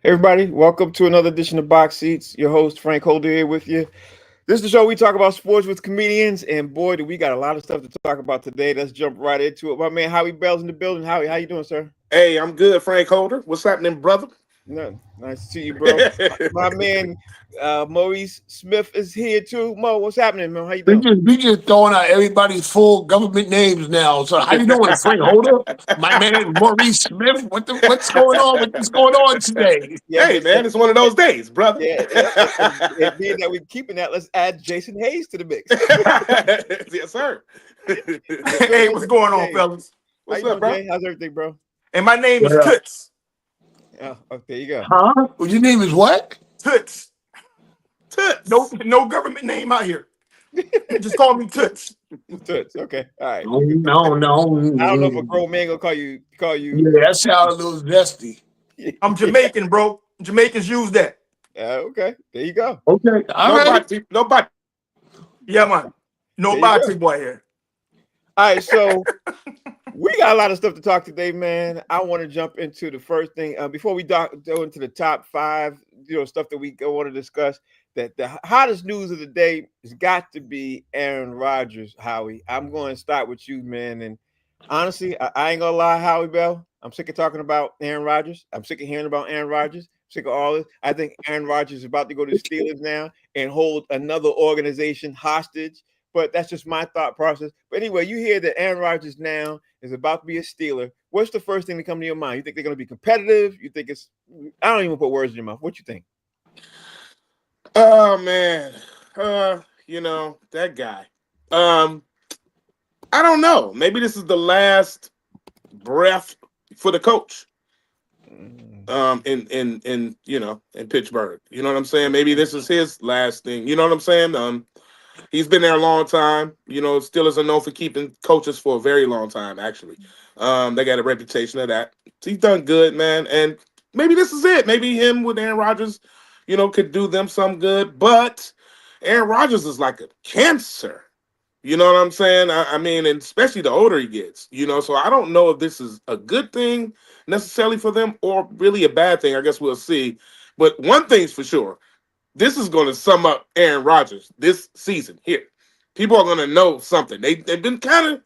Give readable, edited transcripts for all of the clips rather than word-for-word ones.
Everybody, welcome to another edition of Box Seats. Your host, Frank Holder, here with you. This is the show we talk about sports with comedians, and boy, do we got a lot of stuff to talk about today. Let's jump right into it. My man Howie Bell's in the building. Howie, how you doing, sir? Hey, I'm good, Frank Holder. What's happening, brother? No, nice to see you, bro. My man Maurice Smith is here too. Mo, what's happening, man? How you We doing? just we just throwing out everybody's full government names now. So how you doing, Frank Holder? My man Maurice Smith. What's going on? What's going on today? Yeah, Hey, but man, it's one of those days, brother. it being that we're keeping that, let's add Jason Hayes to the mix. Yes, sir. Hey, what's going on, fellas? What's How you up, doing, bro? Jay? How's everything, bro? And my name is Yeah. Toots. Oh, there you go. Huh? Well, your name is what? Toots. Toots. No government name out here. Just call me Toots. Toots. Okay, all right. No, no. I don't know if a grown man gonna call you. Yeah, that sounds a little zesty. I'm Jamaican, bro. Jamaicans use that. Okay, there you go. Okay, all right. Nobody. Yeah, man. No There you body go. boy here. All right, so we got a lot of stuff to talk today, man. I want to jump into the first thing before we go into the top five, stuff that we want to discuss. That the hottest news of the day has got to be Aaron Rodgers, Howie. I'm going to start with you, man. And honestly, I ain't gonna lie, Howie Bell. I'm sick of talking about Aaron Rodgers. I'm sick of hearing about Aaron Rodgers. I'm sick of all this. I think Aaron Rodgers is about to go to the Steelers now and hold another organization hostage. But that's just my thought process. But anyway, you hear that Aaron Rodgers now is about to be a Steeler. What's the first thing that comes to your mind? You think they're going to be competitive? You think it's – I don't even put words in your mouth. What you think? Oh man. That guy. I don't know. Maybe this is the last breath for the coach. In Pittsburgh. You know what I'm saying? Maybe this is his last thing. You know what I'm saying? He's been there a long time. Steelers are known for keeping coaches for a very long time, actually. They got a reputation of that. He's done good, man. And maybe this is it. Maybe him with Aaron Rodgers, could do them some good. But Aaron Rodgers is like a cancer. You know what I'm saying? I mean, and especially the older he gets, so I don't know if this is a good thing necessarily for them or really a bad thing. I guess we'll see. But one thing's for sure. This is going to sum up Aaron Rodgers this season here. People are going to know something. They've been kind of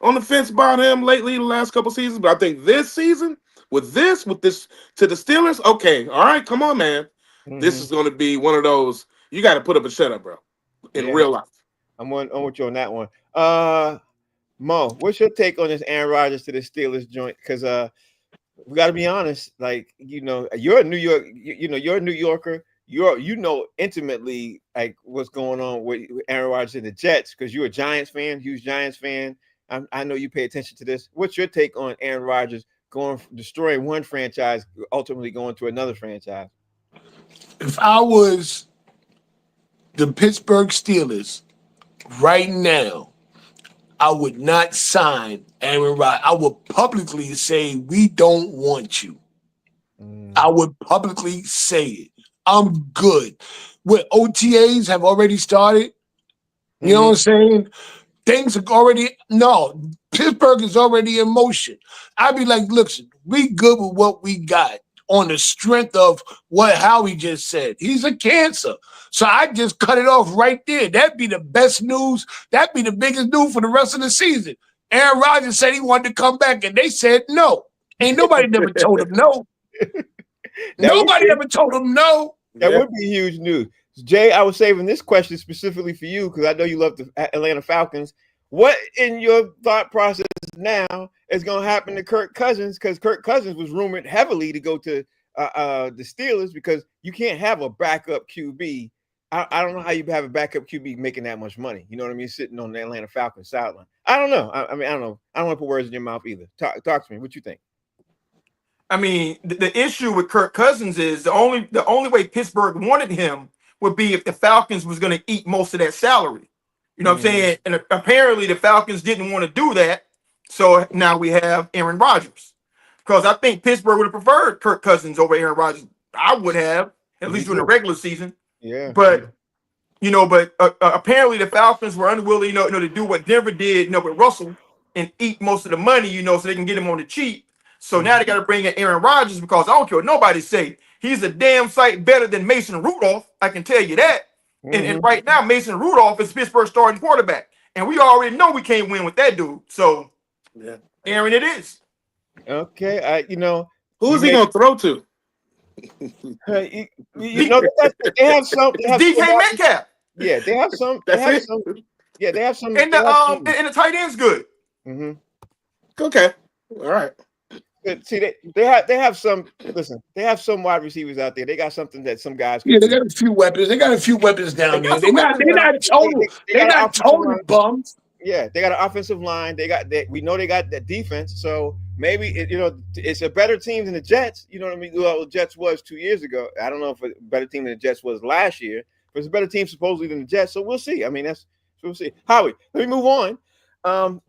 on the fence about him lately the last couple seasons, but I think this season, with this to the Steelers, okay, all right, come on, man. Mm-hmm. This is going to be one of those, you got to put up a shut up, bro, in real life. I'm with you on that one. Mo, what's your take on this Aaron Rodgers to the Steelers joint? Because we got to be honest, like, you're a New York, you're a New Yorker. You intimately like what's going on with Aaron Rodgers and the Jets because you're a Giants fan, huge Giants fan. I know you pay attention to this. What's your take on Aaron Rodgers destroying one franchise, ultimately going to another franchise? If I was the Pittsburgh Steelers right now, I would not sign Aaron Rodgers. I would publicly say we don't want you. I would publicly say it. I'm good. What OTAs have already started. You know what I'm saying? Things are already Pittsburgh is already in motion. I'd be like, listen, we good with what we got on the strength of what Howie just said. He's a cancer. So I just cut it off right there. That'd be the best news. That'd be the biggest news for the rest of the season. Aaron Rodgers said he wanted to come back, and they said no. Ain't nobody never told him no. Nobody ever told him no. That would be huge news. Jay, I was saving this question specifically for you because I know you love the Atlanta Falcons. What in your thought process now is going to happen to Kirk Cousins? Because Kirk Cousins was rumored heavily to go to the Steelers because you can't have a backup QB. I don't know how you have a backup QB making that much money. You know what I mean? Sitting on the Atlanta Falcons sideline. I don't know. I don't know. I don't want to put words in your mouth either. Talk to me. What you think? I mean, the issue with Kirk Cousins is the only way Pittsburgh wanted him would be if the Falcons was going to eat most of that salary. You know what I'm saying? And apparently the Falcons didn't want to do that. So now we have Aaron Rodgers. Because I think Pittsburgh would have preferred Kirk Cousins over Aaron Rodgers. I would have, at least during the regular season. Yeah. But, apparently the Falcons were unwilling, to do what Denver did, with Russell and eat most of the money, so they can get him on the cheap. So now they got to bring in Aaron Rodgers because I don't care what nobody say. he's a damn sight better than Mason Rudolph. I can tell you that. And Mhm. right now, Mason Rudolph is Pittsburgh's starting quarterback. And we already know we can't win with that dude. So, Yeah. Aaron, it is. Okay, Who you is he make gonna throw to? they have some It's DK wide- Metcalf. yeah, they have some That's it. yeah, they have some And they have some and the tight end's good. mhm. Okay. All right. See, they have some. Listen, they have some wide receivers out there. They got something that some guys can Yeah, they do. got a few weapons. They got a few weapons down They there. got some weapons They're now. not total. They They're got an not offensive total line. bums. Yeah, they got an offensive line. We know they got that defense. So maybe it's a better team than the Jets. You know what I mean? Well, the Jets was 2 years ago. I don't know if it's a better team than the Jets was last year, but it's a better team supposedly than the Jets. So we'll see. I mean, we'll see. Howie, let me move on.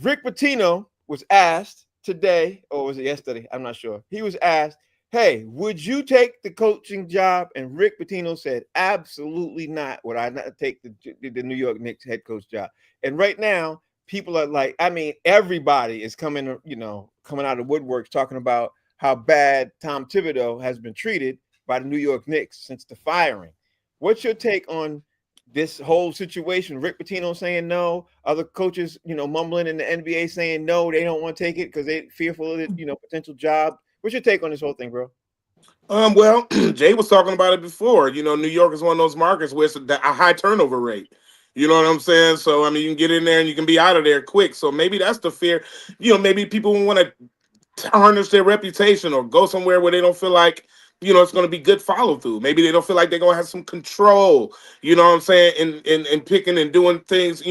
Rick Pitino was asked today, or was it yesterday? I'm not sure. He was asked, "Hey, would you take the coaching job?" And Rick Pitino said, "Absolutely not. Would I not take the New York Knicks head coach job?" And right now, people are like, I mean, everybody is coming out of the woodworks talking about how bad Tom Thibodeau has been treated by the New York Knicks since the firing. What's your take on this whole situation? Rick Pitino saying no, other coaches, mumbling in the NBA saying no, they don't want to take it because they're fearful of it, potential job. What's your take on this whole thing, bro? Well, Jay was talking about it before. New York is one of those markets where it's a high turnover rate. You know what I'm saying? So, I mean, you can get in there and you can be out of there quick. So maybe that's the fear. Maybe people want to tarnish their reputation or go somewhere where they don't feel like, it's going to be good follow through. Maybe they don't feel like they're going to have some control, you know what I'm saying, in picking and doing things,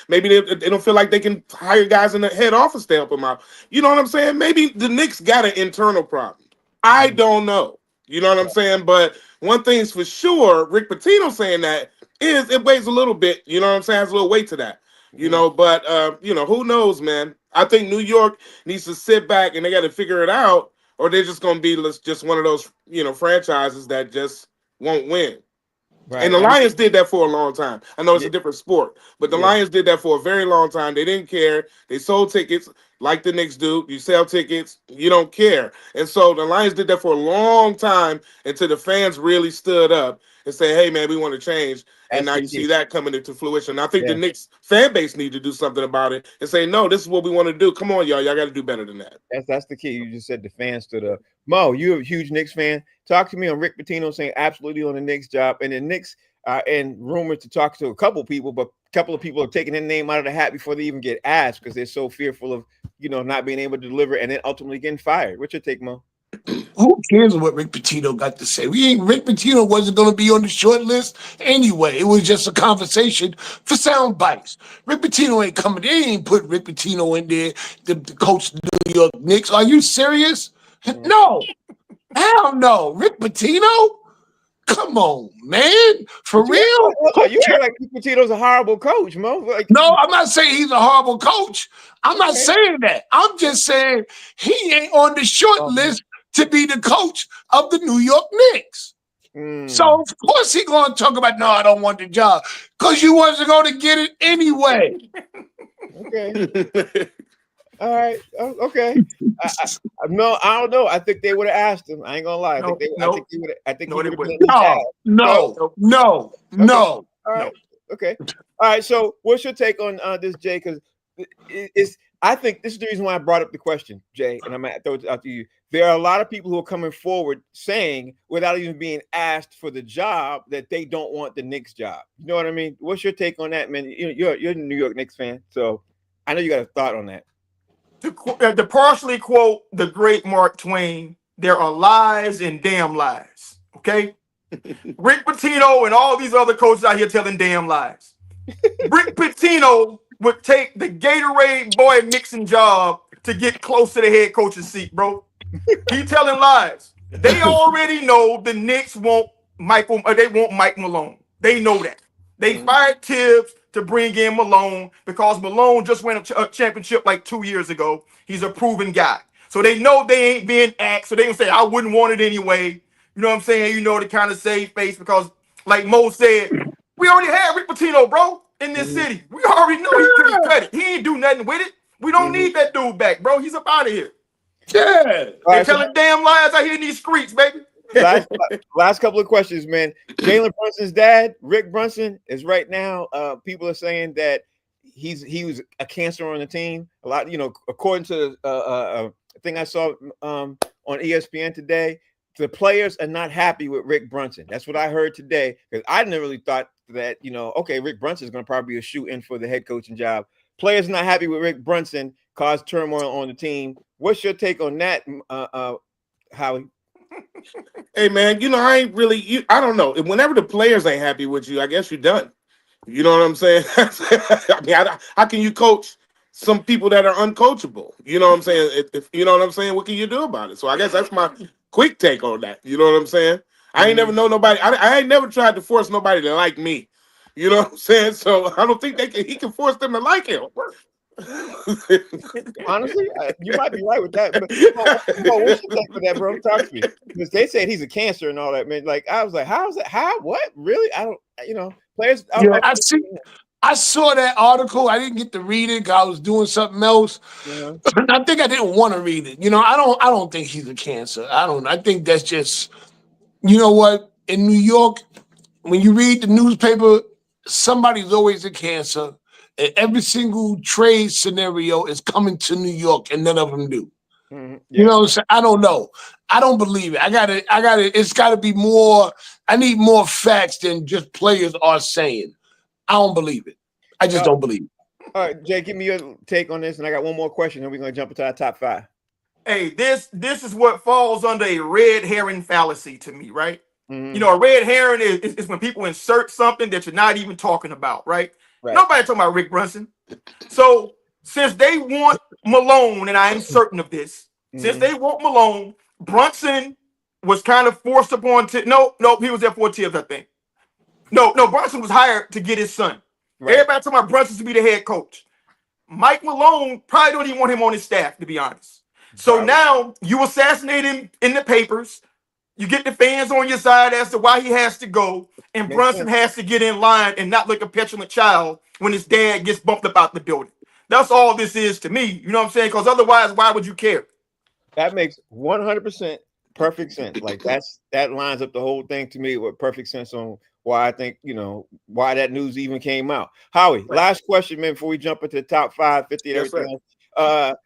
maybe they don't feel like they can hire guys in the head office to help them out. You know what I'm saying? Maybe the Knicks got an internal problem. I don't know. You know what I'm saying? But one thing's for sure, Rick Pitino saying that is it weighs a little bit, you know what I'm saying? Has a little weight to that. But who knows, man? I think New York needs to sit back and they got to figure it out, or they're just going to be just one of those, franchises that just won't win. Right. And the Lions did that for a long time. I know it's Yeah. a different sport, but the Yeah. Lions did that for a very long time. They didn't care. They sold tickets like the Knicks do. You sell tickets, you don't care. And so the Lions did that for a long time until the fans really stood up and say, hey, man, we want to change. And That's now the you key. see that coming into fruition. I think Yeah. the Knicks fan base need to do something about it and say, no, this is what we want to do. Come on, y'all. Y'all got to do better than that. That's the key. You just said the fans stood up. Mo, you're a huge Knicks fan. Talk to me on Rick Pitino saying absolutely on the Knicks job. And the Knicks and rumored to talk to a couple people, but a couple of people are taking their name out of the hat before they even get asked because they're so fearful of, not being able to deliver and then ultimately getting fired. What's your take, Mo? Who cares what Rick Pitino got to say? Rick Pitino wasn't going to be on the short list anyway. It was just a conversation for sound bites. Rick Pitino ain't coming. They ain't put Rick Pitino in there to coach the New York Knicks. Are you serious? No. Hell no. Rick Pitino? Come on, man. For real? You act like Rick Pitino's a horrible coach, Mo. Like, no, I'm not saying he's a horrible coach. I'm not saying that. I'm just saying he ain't on the short list to be the coach of the New York Knicks. So of course he gonna talk about no, I don't want the job because you wasn't gonna get it anyway. Okay. All right. Okay. No, I don't know. I think they would have asked him. I ain't gonna lie. I think he would. I think he would have. No. All right. Okay. All right. So, what's your take on this, Jay? Because I think this is the reason why I brought up the question, Jay, and I'm gonna throw it out to you. There are a lot of people who are coming forward saying, without even being asked for the job, that they don't want the Knicks job. You know what I mean? What's your take on that, man? You're a New York Knicks fan, so I know you got a thought on that. To partially quote the great Mark Twain, there are lies and damn lies. Okay? Rick Pitino and all these other coaches out here telling damn lies. Rick Pitino would take the Gatorade boy mixing job to get close to the head coach's seat, bro. He telling lies. They already know the Knicks want Mike Malone. They know that. They fired Tibbs to bring in Malone because Malone just won a championship like 2 years ago. He's a proven guy. So they know they ain't being asked. So they can say, I wouldn't want it anyway. You know what I'm saying? To kind of save face because, like Mo said, we already had Rick Pitino, bro, in this city. We already know he couldn't cut it. He ain't do nothing with it. We don't need that dude back, bro. He's up out of here. Yeah. They telling damn lies out here in these streets, baby. last couple of questions, man. Jalen Brunson's dad, Rick Brunson, is right now. People are saying that he was a cancer on the team. A lot, according to a thing I saw on ESPN today, the players are not happy with Rick Brunson. That's what I heard today, because I never really thought that, okay, Rick Brunson is going to probably be a shoe in for the head coaching job. Players not happy with Rick Brunson caused turmoil on the team. What's your take on that, Howie? Hey man, I don't know. Whenever the players ain't happy with you, I guess you're done. You know what I'm saying? I mean, how can you coach some people that are uncoachable? You know what I'm saying? If you know what I'm saying, what can you do about it? So I guess that's my quick take on that. You know what I'm saying? I ain't never know nobody. I ain't never tried to force nobody to like me. You know what I'm saying? So I don't think he can force them to like him. Honestly, you might be right with that. But what's your take for that, bro? Talk to me, because they said he's a cancer and all that, man. Like, I was like, how is it? How? What? Really? I don't. Players. Yeah, I saw that article. I didn't get to read it because I was doing something else. I think I didn't want to read it. I don't think he's a cancer. I think that's just, what? In New York, when you read the newspaper, somebody's always a cancer. And every single trade scenario is coming to New York, and none of them do. Mm-hmm. Yeah. You know what I'm saying? I don't know. I don't believe it. I gotta. It's got to be more. I need more facts than just players are saying. I don't believe it. I just don't believe it. All right, Jay, give me your take on this, and I got one more question, and we're gonna jump into our top 5. Hey, this is what falls under a red herring fallacy to me, right? Mm-hmm. A red herring is when people insert something that you're not even talking about, right? Nobody talking about Rick Brunson. So since they want Malone, and I am certain of this, since they want Malone, Brunson was kind of forced upon. No, he was there for Tibbs, I think. No, Brunson was hired to get his son. Right. Everybody talking about Brunson to be the head coach. Mike Malone probably don't even want him on his staff, to be honest. So now you assassinate him in the papers. You get the fans on your side as to why he has to go, and Brunson has to get in line and not like a petulant child when his dad gets bumped up out the building. That's all this is to me. You know what I'm saying? Because otherwise, why would you care? That makes 100% perfect sense. Like, that lines up the whole thing to me with perfect sense on why I think, why that news even came out. Howie, last question, man, before we jump into the top 5, 50 and everything else.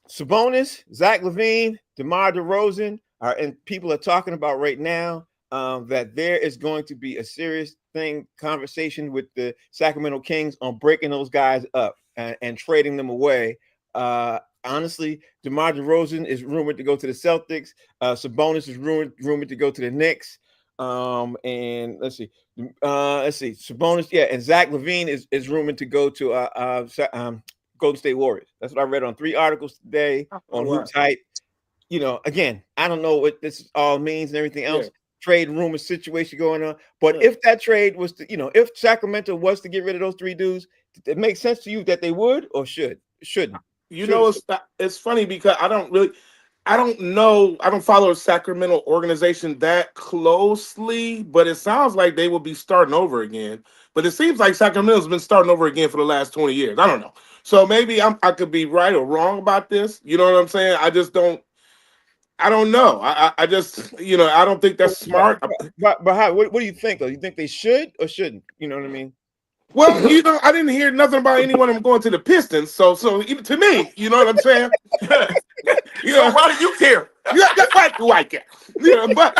Sabonis, Zach LaVine, DeMar DeRozan, and people are talking about right now that there is going to be a serious conversation with the Sacramento Kings on breaking those guys up and trading them away. Honestly, DeMar DeRozan is rumored to go to the Celtics. Sabonis is rumored to go to the Knicks. And let's see, Sabonis, and Zach LaVine is rumored to go to Golden State Warriors. That's what I read on 3 articles today on Hoops Hype. Again, I don't know what this all means and everything else. Trade rumor situation going on. But if that trade was to, if Sacramento was to get rid of those 3 dudes, it makes sense to you that they would or shouldn't? It's funny because I don't know. I don't follow a Sacramento organization that closely, but it sounds like they will be starting over again. But it seems like Sacramento's been starting over again for the last 20 years. I don't know. So maybe I could be right or wrong about this. You know what I'm saying? I don't know. I just, I don't think that's smart. But what do you think, though? You think they should or shouldn't? You know what I mean? Well, I didn't hear nothing about anyone of them going to the Pistons. So even to me, you know what I'm saying? So why do you care? Why do I care? But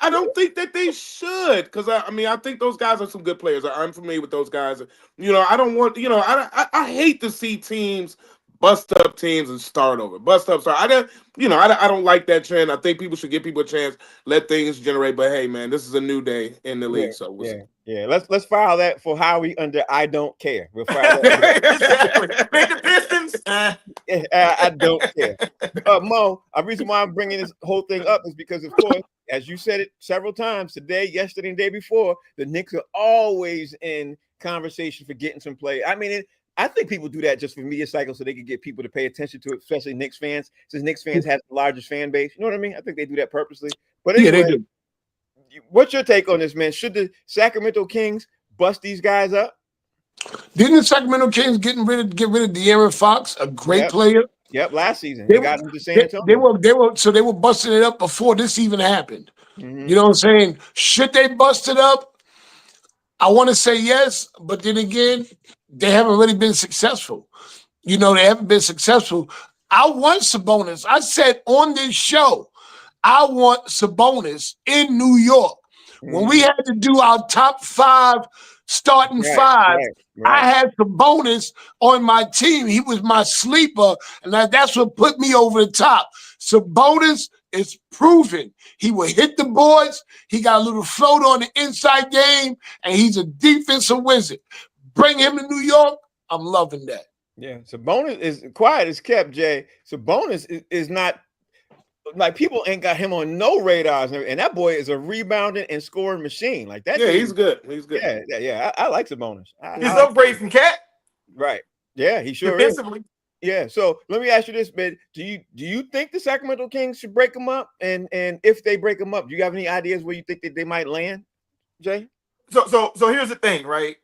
I don't think that they should, because I think those guys are some good players. I'm familiar with those guys. I don't want. I hate to see teams bust up teams and start over. I don't like that trend. I think people should give people a chance, let things generate. But hey, man, this is a new day in the league. So let's file that for Howie under I don't care. We'll file that. Exactly. Make the Pistons. I don't care. Mo, the reason why I'm bringing this whole thing up is because, of course, as you said it several times today, yesterday, and the day before, the Knicks are always in conversation for getting some play. I mean, I think people do that just for media cycles so they can get people to pay attention to it, especially Knicks fans, since Knicks fans have the largest fan base. You know what I mean? I think they do that purposely. But anyway, they do. What's your take on this, man? Should the Sacramento Kings bust these guys up? Didn't the Sacramento Kings get rid of De'Aaron Fox, a great player? Yep, last season They, they got him to San they, Antonio. they were busting it up before this even happened. Mhm. You know what I'm saying? Should they bust it up? I want to say yes, but then again, they haven't really been successful. You know, they haven't been successful. I want Sabonis. I said on this show, I want Sabonis in New York. When we Mhm. had to do our top 5 starting Right, 5, right, I right. had Sabonis on my team. He was my sleeper, and that's what put me over the top. Sabonis is proven. He will hit the boards. He got a little float on the inside game, and he's a defensive wizard. Bring him to New York. I'm loving that. Yeah. Sabonis is quiet as kept, Jay. Sabonis is not like people ain't got him on no radars, and that boy is a rebounding and scoring machine. Like that Yeah, dude. he's good. He's good. Yeah. I like Sabonis. He's I like upgrade from Cat right. Yeah, he sure is. defensively. Yeah. So let me ask you this, man. Do you think the Sacramento Kings should break him up? And if they break him up, do you have any ideas where you think that they might land, Jay? So here's the thing, right?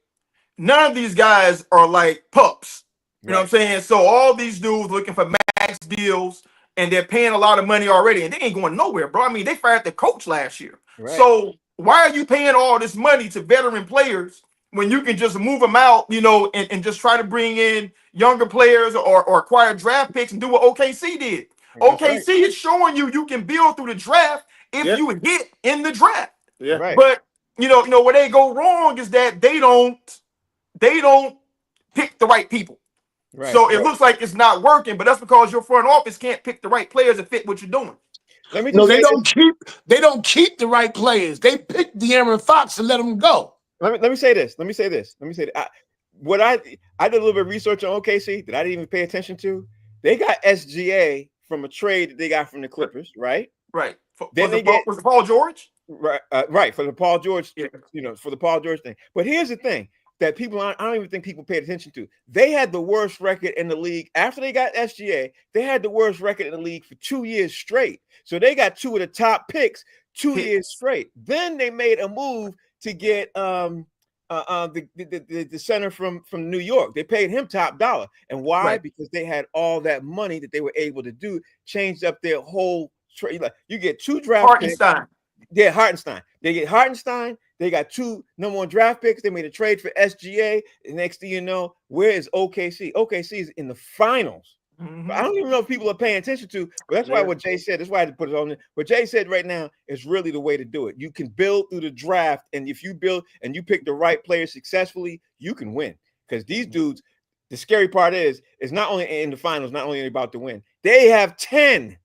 None of these guys are like pups. You know what I'm saying? So all these dudes looking for max deals and they're paying a lot of money already and they ain't going nowhere, bro. I mean, they fired the coach last year. Right. So why are you paying all this money to veteran players when you can just move them out, you know, and just try to bring in younger players or acquire draft picks and do what OKC did? That's OKC right. is showing you can build through the draft if Yeah. you hit in the draft. Yeah. Right. But you know where they go wrong is that they don't pick the right people. Right. So it looks like it's not working, but that's because your front office can't pick the right players to fit what you're doing. Let me No, just they say don't keep the right players. They pick De'Aaron Fox and let him go. let me say this. I did a little bit of research on OKC that I didn't even pay attention to. They got SGA from a trade that they got from the Clippers, right? Right. Then Was it Paul George? Right for the Paul George, Yeah. For the Paul George thing. But here's the thing that I don't even think people paid attention to. They had the worst record in the league after they got SGA. They had the worst record in the league for 2 years straight. So they got 2 of the top picks 2 years straight. Then they made a move to get the center from New York. They paid him top dollar. And why? Right. Because they had all that money that they were able to do, changed up their whole trade. Like you get 2 draft picks. Hartenstein. Yeah, Hartenstein. They get Hartenstein. They got 2 number 1 draft picks. They made a trade for SGA. The next thing you know, where is OKC? OKC is in the finals. Mhm. I don't even know if people are paying attention to, but that's why what Jay said. That's why I had to put it on there. What Jay said right now is really the way to do it. You can build through the draft, and if you build and you pick the right players successfully, you can win. Because these dudes, the scary part is not only in the finals, not only are they about to win, they have 10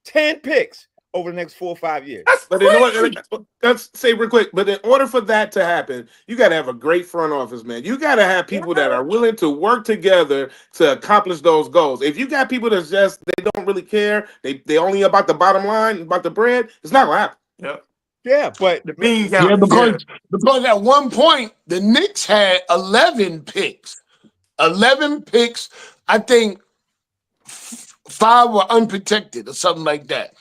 picks over the next 4 or 5 years. That's But in order, crazy. let's say real quick. But in order for that to happen, you got to have a great front office, man. You got to have people that are willing to work together to accomplish those goals. If you got people that just they don't really care, they only about the bottom line, about the bread, it's not gonna happen. Yep. Yeah, but The bean Yeah, count. because at one point the Knicks had 11 picks. 11 picks. I think 5 were unprotected or something like that.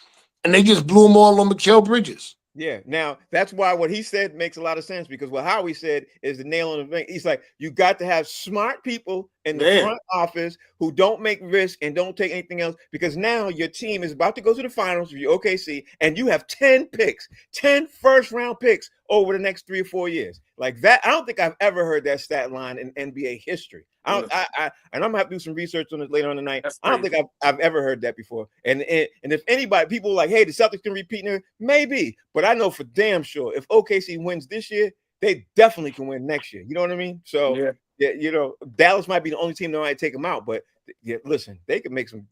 And they just blew them all on Mikal Bridges. yeah, now that's why what he said makes a lot of sense, because what Howie said is the nail on the thing. He's like, you got to have smart people in the Man. front office who don't make risk and don't take anything else, because now your team is about to go to the finals with your OKC, and you have 10 picks, 10 first-round picks over the next 3 or 4 years. Like that, I don't think I've ever heard that stat line in NBA history. And I'm gonna have to do some research on it later on tonight. That's I don't think I've ever heard that before. And if anybody, people are like, hey, the Celtics can repeat there, maybe, but I know for damn sure if OKC wins this year, they definitely can win next year. You know what I mean? So yeah, you know, Dallas might be the only team that might take them out, but yeah, listen, they can make some.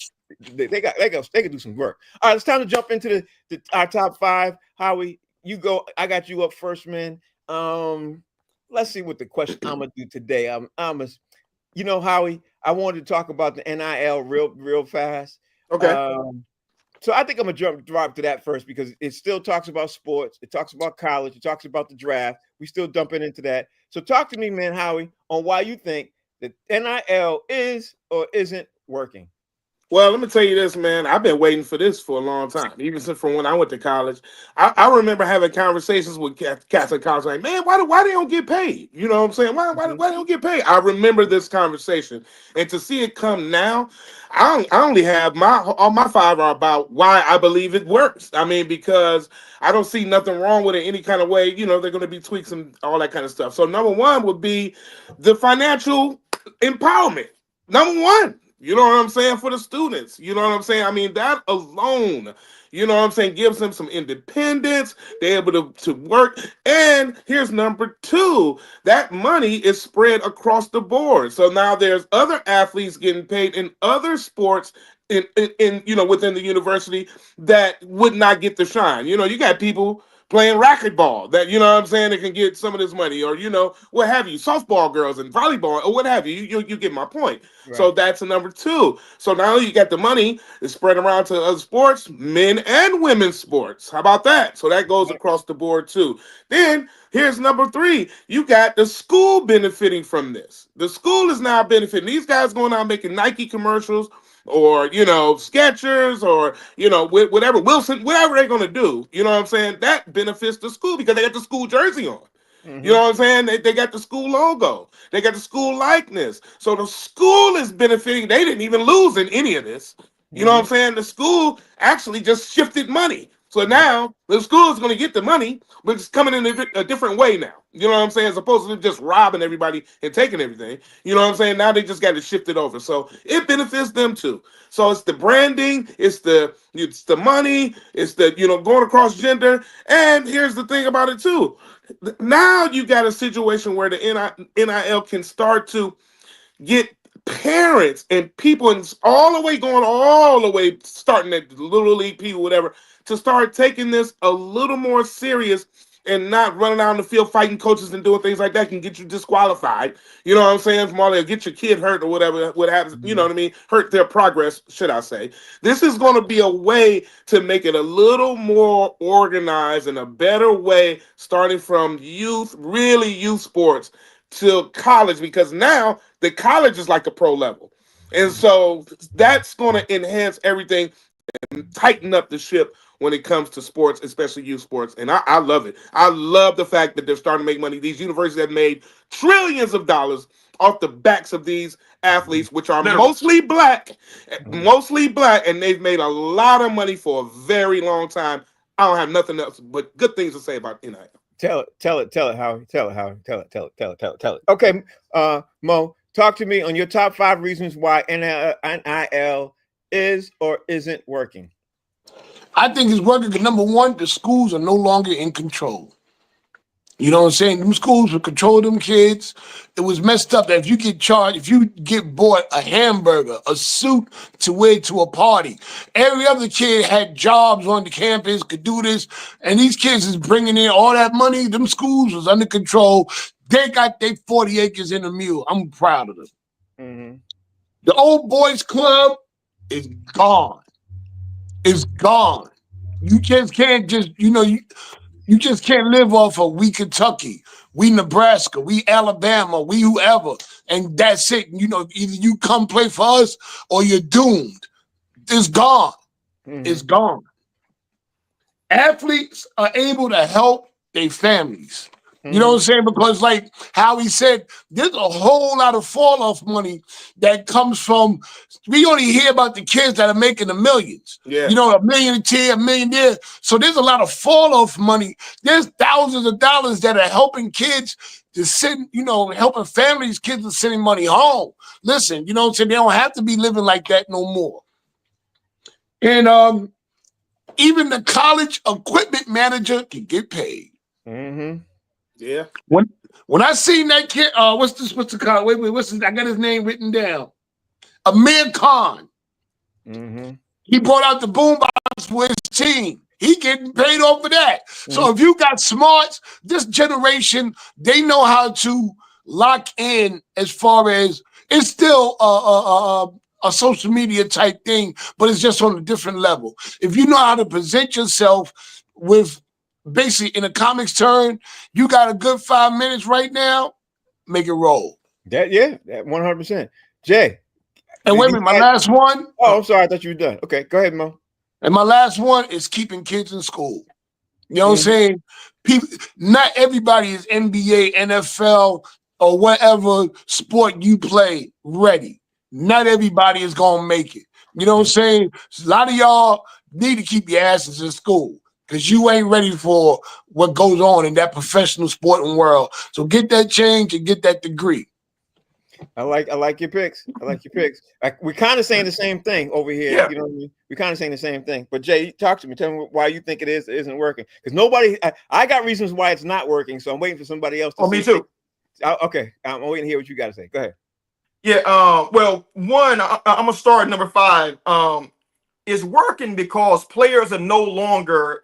They can do some work. All right, it's time to jump into our top 5. Howie, you go. I got you up first, man. Let's see what the question I'm gonna do today. You know, Howie, I wanted to talk about the NIL real fast. Okay. So I think I'm gonna drop to that first, because it still talks about sports. It talks about college. It talks about the draft. We still dumping into that. So talk to me, man, Howie, on why you think that NIL is or isn't working. Well, let me tell you this, man. I've been waiting for this for a long time, even since from when I went to college. I remember having conversations with cats at college, like, man, why they don't get paid? You know what I'm saying? Why they don't get paid? I remember this conversation, and to see it come now, I only have all my five are about why I believe it works. I mean, because I don't see nothing wrong with it any kind of way. You know, they're going to be tweaks and all that kind of stuff. So number one would be the financial empowerment. Number one. You know what I'm saying? For the students. You know what I'm saying? I mean, that alone, you know what I'm saying, gives them some independence. They're able to work. And here's number two. That money is spread across the board. So now there's other athletes getting paid in other sports in you know, within the university that would not get the shine. You know, you got people playing racquetball that, you know what I'm saying, they can get some of this money, or, you know, what have you, softball girls and volleyball or what have you. You get my point. Right. So that's a number two. So now you got the money is spread around to other sports, men and women's sports. How about that? So that goes across the board too. Then here's number three. You got the school benefiting from this. The school is now benefiting. These guys going out making Nike commercials, or, you know, Skechers, or, you know, whatever, Wilson, whatever they're going to do, you know what I'm saying? That benefits the school because they got the school jersey on. Mm-hmm. You know what I'm saying? They got the school logo. They got the school likeness. So the school is benefiting. They didn't even lose in any of this. You know what I'm saying? The school actually just shifted money. So now the school is going to get the money, but it's coming in a different way now. You know what I'm saying? As opposed to just robbing everybody and taking everything. You know what I'm saying? Now they just got to shift it over. So it benefits them too. So it's the branding, it's the money, it's the, you know, going across gender. And here's the thing about it too. Now you got a situation where the NIL can start to get parents and people, and going all the way, starting at Little League people, whatever, to start taking this a little more serious and not running out in the field fighting coaches and doing things like that can get you disqualified. You know what I'm saying? From all that, get your kid hurt or whatever, what happens, you know what I mean? Hurt their progress, should I say. This is going to be a way to make it a little more organized and a better way, starting from youth, really youth sports, to college, because now the college is like a pro level. And so that's going to enhance everything and tighten up the ship when it comes to sports, especially youth sports. And I love it. I love the fact that they're starting to make money. These universities have made trillions of dollars off the backs of these athletes, which are mostly black, and they've made a lot of money for a very long time. I don't have nothing else but good things to say about NIL. Tell it, Howie. Tell it. Okay, Mo, talk to me on your top 5 reasons why NIL is or isn't working. I think it's working because, number one, the schools are no longer in control. You know what I'm saying? Them schools will control them kids. It was messed up that if you get bought a hamburger, a suit to wear to a party, every other kid had jobs on the campus, could do this, and these kids is bringing in all that money. Them schools was under control. They got their 40 acres in a mule. I'm proud of them. Mm-hmm. The old boys club is gone. It's gone. You just can't you just can't live off of we Kentucky, we Nebraska, we Alabama, we whoever, and that's it. You know, either you come play for us or you're doomed. It's gone. Mm-hmm. It's gone. Athletes are able to help their families. You know what I'm saying? Because like Howie said, there's a whole lot of fall-off money that comes from, we only hear about the kids that are making the millions. Yeah. You know, $1 million here, $1 million there. So there's a lot of fall-off money. There's thousands of dollars that are helping kids to send, you know, helping families, kids are sending money home. Listen, you know what I'm saying? They don't have to be living like that no more. And even the college equipment manager can get paid. Mm-hmm. Yeah. When I seen that kid, what's the call? Wait, I got his name written down. Amir Khan. Mm-hmm. He brought out the boombox with his team. He getting paid off of that. Mm-hmm. So if you got smarts, this generation, they know how to lock in as far as it's still a social media type thing, but it's just on a different level. If you know how to present yourself with basically, in a comics turn, you got a good 5 minutes right now, make it roll. That 100%. Jay, And wait a minute, my last one. Oh, I'm sorry. I thought you were done. Okay, go ahead, Mo. And my last one is keeping kids in school. You know what I'm Mhm. saying? People, not everybody is NBA, NFL, or whatever sport you play ready. Not everybody is gonna make it. You know what I'm saying? A lot of y'all need to keep your asses in school because you ain't ready for what goes on in that professional sporting world. So get that change and get that degree. I like your picks. I like your picks. We're kind of saying the same thing over here. Yeah. You know what I mean? We're kind of saying the same thing. But Jay, talk to me. Tell me why you think it isn't working. Because nobody. I got reasons why it's not working. So I'm waiting for somebody else to Oh, see. me too. Okay, I'm waiting to hear what you got to say. Go ahead. Yeah. Well, one, I'm gonna start at number 5. It's working because players are no longer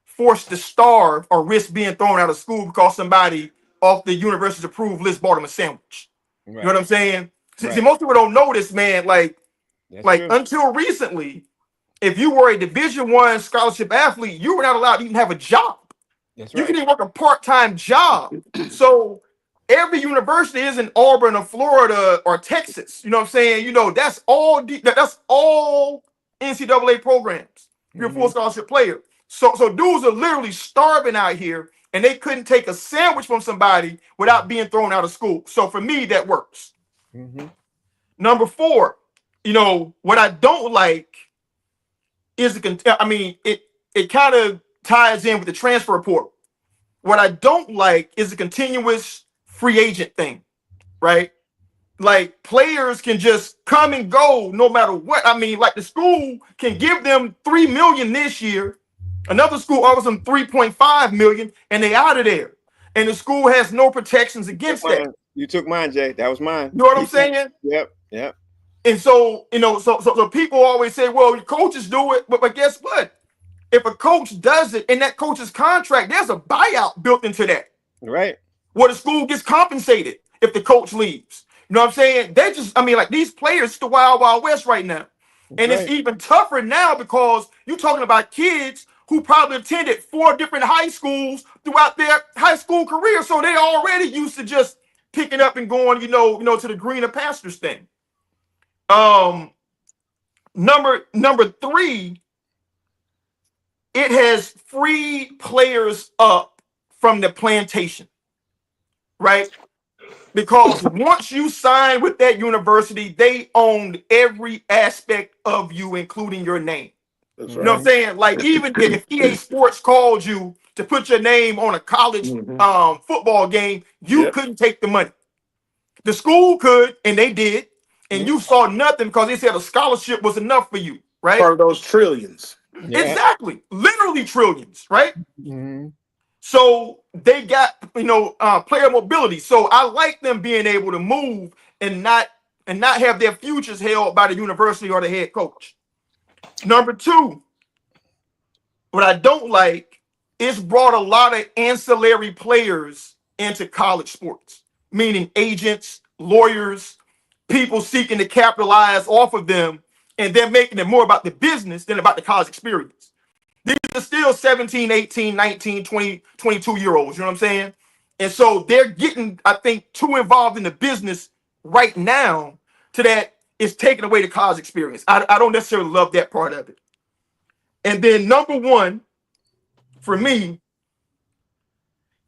forced to starve or risk being thrown out of school because somebody off the university's approved list bought them a sandwich. You know what I'm saying? See, Right. most people don't know this, man. Like That's true. until recently, if you were a Division I scholarship athlete, you were not allowed to even have a job. That's You right. can even work a part-time job. So every university isn't Auburn or Florida or Texas. You know what I'm saying? You know, that's all that's all NCAA programs. You're a full scholarship player. So dudes are literally starving out here and they couldn't take a sandwich from somebody without being thrown out of school. So for me, that works. Number 4, you know, what I don't like is it kind of ties in with the transfer portal. What I don't like is the continuous free agent thing, right? Like players can just come and go no matter what. I mean, like the school can give them 3 million this year, another school offers them 3.5 million, and they out of there. And the school has no protections against that. You took mine, Jay. That was mine. You know what I'm saying? Yep. And so, you know, so people always say, well, your coaches do it, but guess what? If a coach does it in that coach's contract, there's a buyout built into that. Right. Where the school gets compensated if the coach leaves. You know what I'm saying? They just, I mean, like these players, it's the wild, wild west right now. And it's even tougher now because you're talking about kids who probably attended 4 different high schools throughout their high school career. So they're already used to just picking up and going, you know, to the greener pastures thing. Number 3, it has freed players up from the plantation, right? Because once you sign with that university, they owned every aspect of you, including your name. That's You know what I'm saying? Like even if EA Sports called you to put your name on a college football game, you couldn't take the money. The school could, and they did, and you saw nothing because they said a scholarship was enough for you, right? Part of those trillions. Yeah. Exactly, literally trillions, right? Mhm. So they got, you know, player mobility. So I like them being able to move and not have their futures held by the university or the head coach. Number 2, what I don't like is brought a lot of ancillary players into college sports, meaning agents, lawyers, people seeking to capitalize off of them, and they're making it more about the business than about the college experience. These are still 17, 18, 19, 20, 22-year-olds, you know what I'm saying? And so they're getting, I think, too involved in the business right now to that it's taking away the college experience. I don't necessarily love that part of it. And then number 1, for me,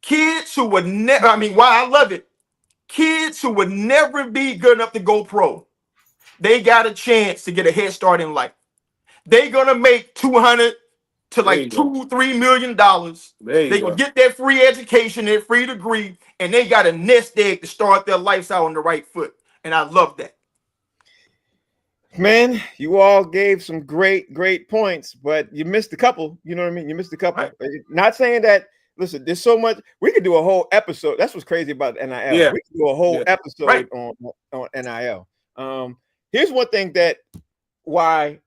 kids who would never, I mean, why I love it, kids who would never be good enough to go pro, they got a chance to get a head start in life. They're gonna make 200 to like $2-3 million. They gonna get that free education, that free degree, and they got a nest egg to start their lives out on the right foot. And I love that. Man, you all gave some great points, but you missed a couple. You know what I mean? You missed a couple. Right. Not saying that. Listen, there's so much. We could do a whole episode. That's what's crazy about NIL. Yeah. We could do a whole episode Right. on NIL. Here's one thing that why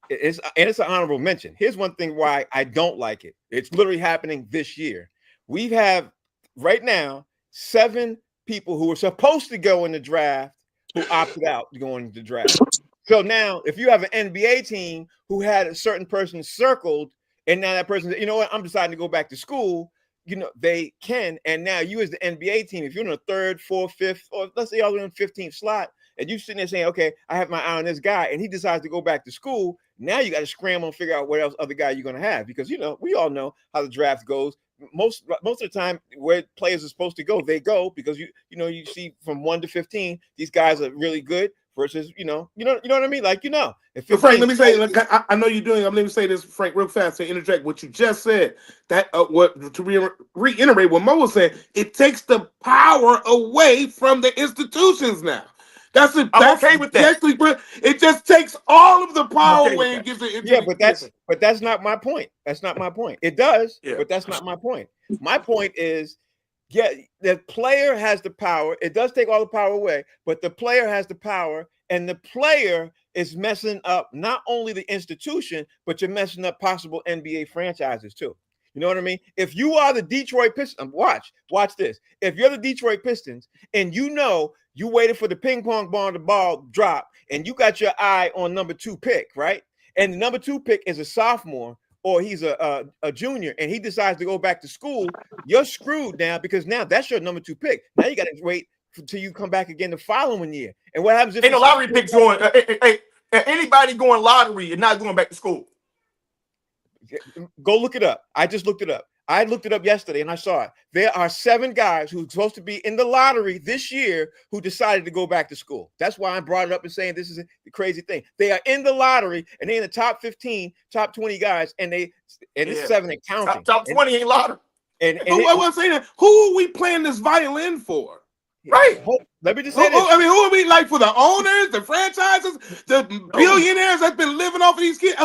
it's an honorable mention. Here's one thing why I don't like it. It's literally happening this year. We have right now 7 people who were supposed to go in the draft who opted out to go in the draft. So now, if you have an NBA team who had a certain person circled, and now that person, you know what, I'm deciding to go back to school, you know, they can. And now you as the NBA team, if you're in the 3rd, 4th, 5th, or let's say y'all in the 15th slot, and you sitting there saying, okay, I have my eye on this guy, and he decides to go back to school. Now you got to scramble and figure out what else other guy you're going to have, because we all know how the draft goes. Most of the time, where players are supposed to go, they go, because you see from 1 to 15, these guys are really good versus you know what I mean. Like if So Frank, let me say, I know you're doing. Let me say this, Frank, real fast to interject what you just said. That reiterate what Mo was saying. It takes the power away from the institutions now. That's it. I'm okay with that. It just takes all of the power okay away and gives it. Yeah, but that's not my point. That's not my point. It does, but that's not my point. My point is, yeah, the player has the power. It does take all the power away, but the player has the power, and the player is messing up not only the institution, but you're messing up possible NBA franchises too. You know what I mean? If you are the Detroit Pistons, watch this. If you're the Detroit Pistons and you waited for the ping pong ball drop, and you got your eye on number 2 pick, right? And the number 2 pick is a sophomore, or he's a junior, and he decides to go back to school, you're screwed now, because now that's your number 2 pick. Now you got to wait until you come back again the following year. And what happens if ain't no lottery picks going? Anybody going lottery and not going back to school? Go look it up. I just looked it up. I looked it up yesterday and I saw it. There are 7 guys who's supposed to be in the lottery this year who decided to go back to school. That's why I brought it up and saying this is the crazy thing. They are in the lottery and they're in the top 15, top 20 guys, and it's 7 and counting. Top 20 ain't lottery. I was saying, who are we playing this violin for? Right. Let me just say this. I mean, who are we, like, for the owners, the franchises, the billionaires that's been living off of these kids?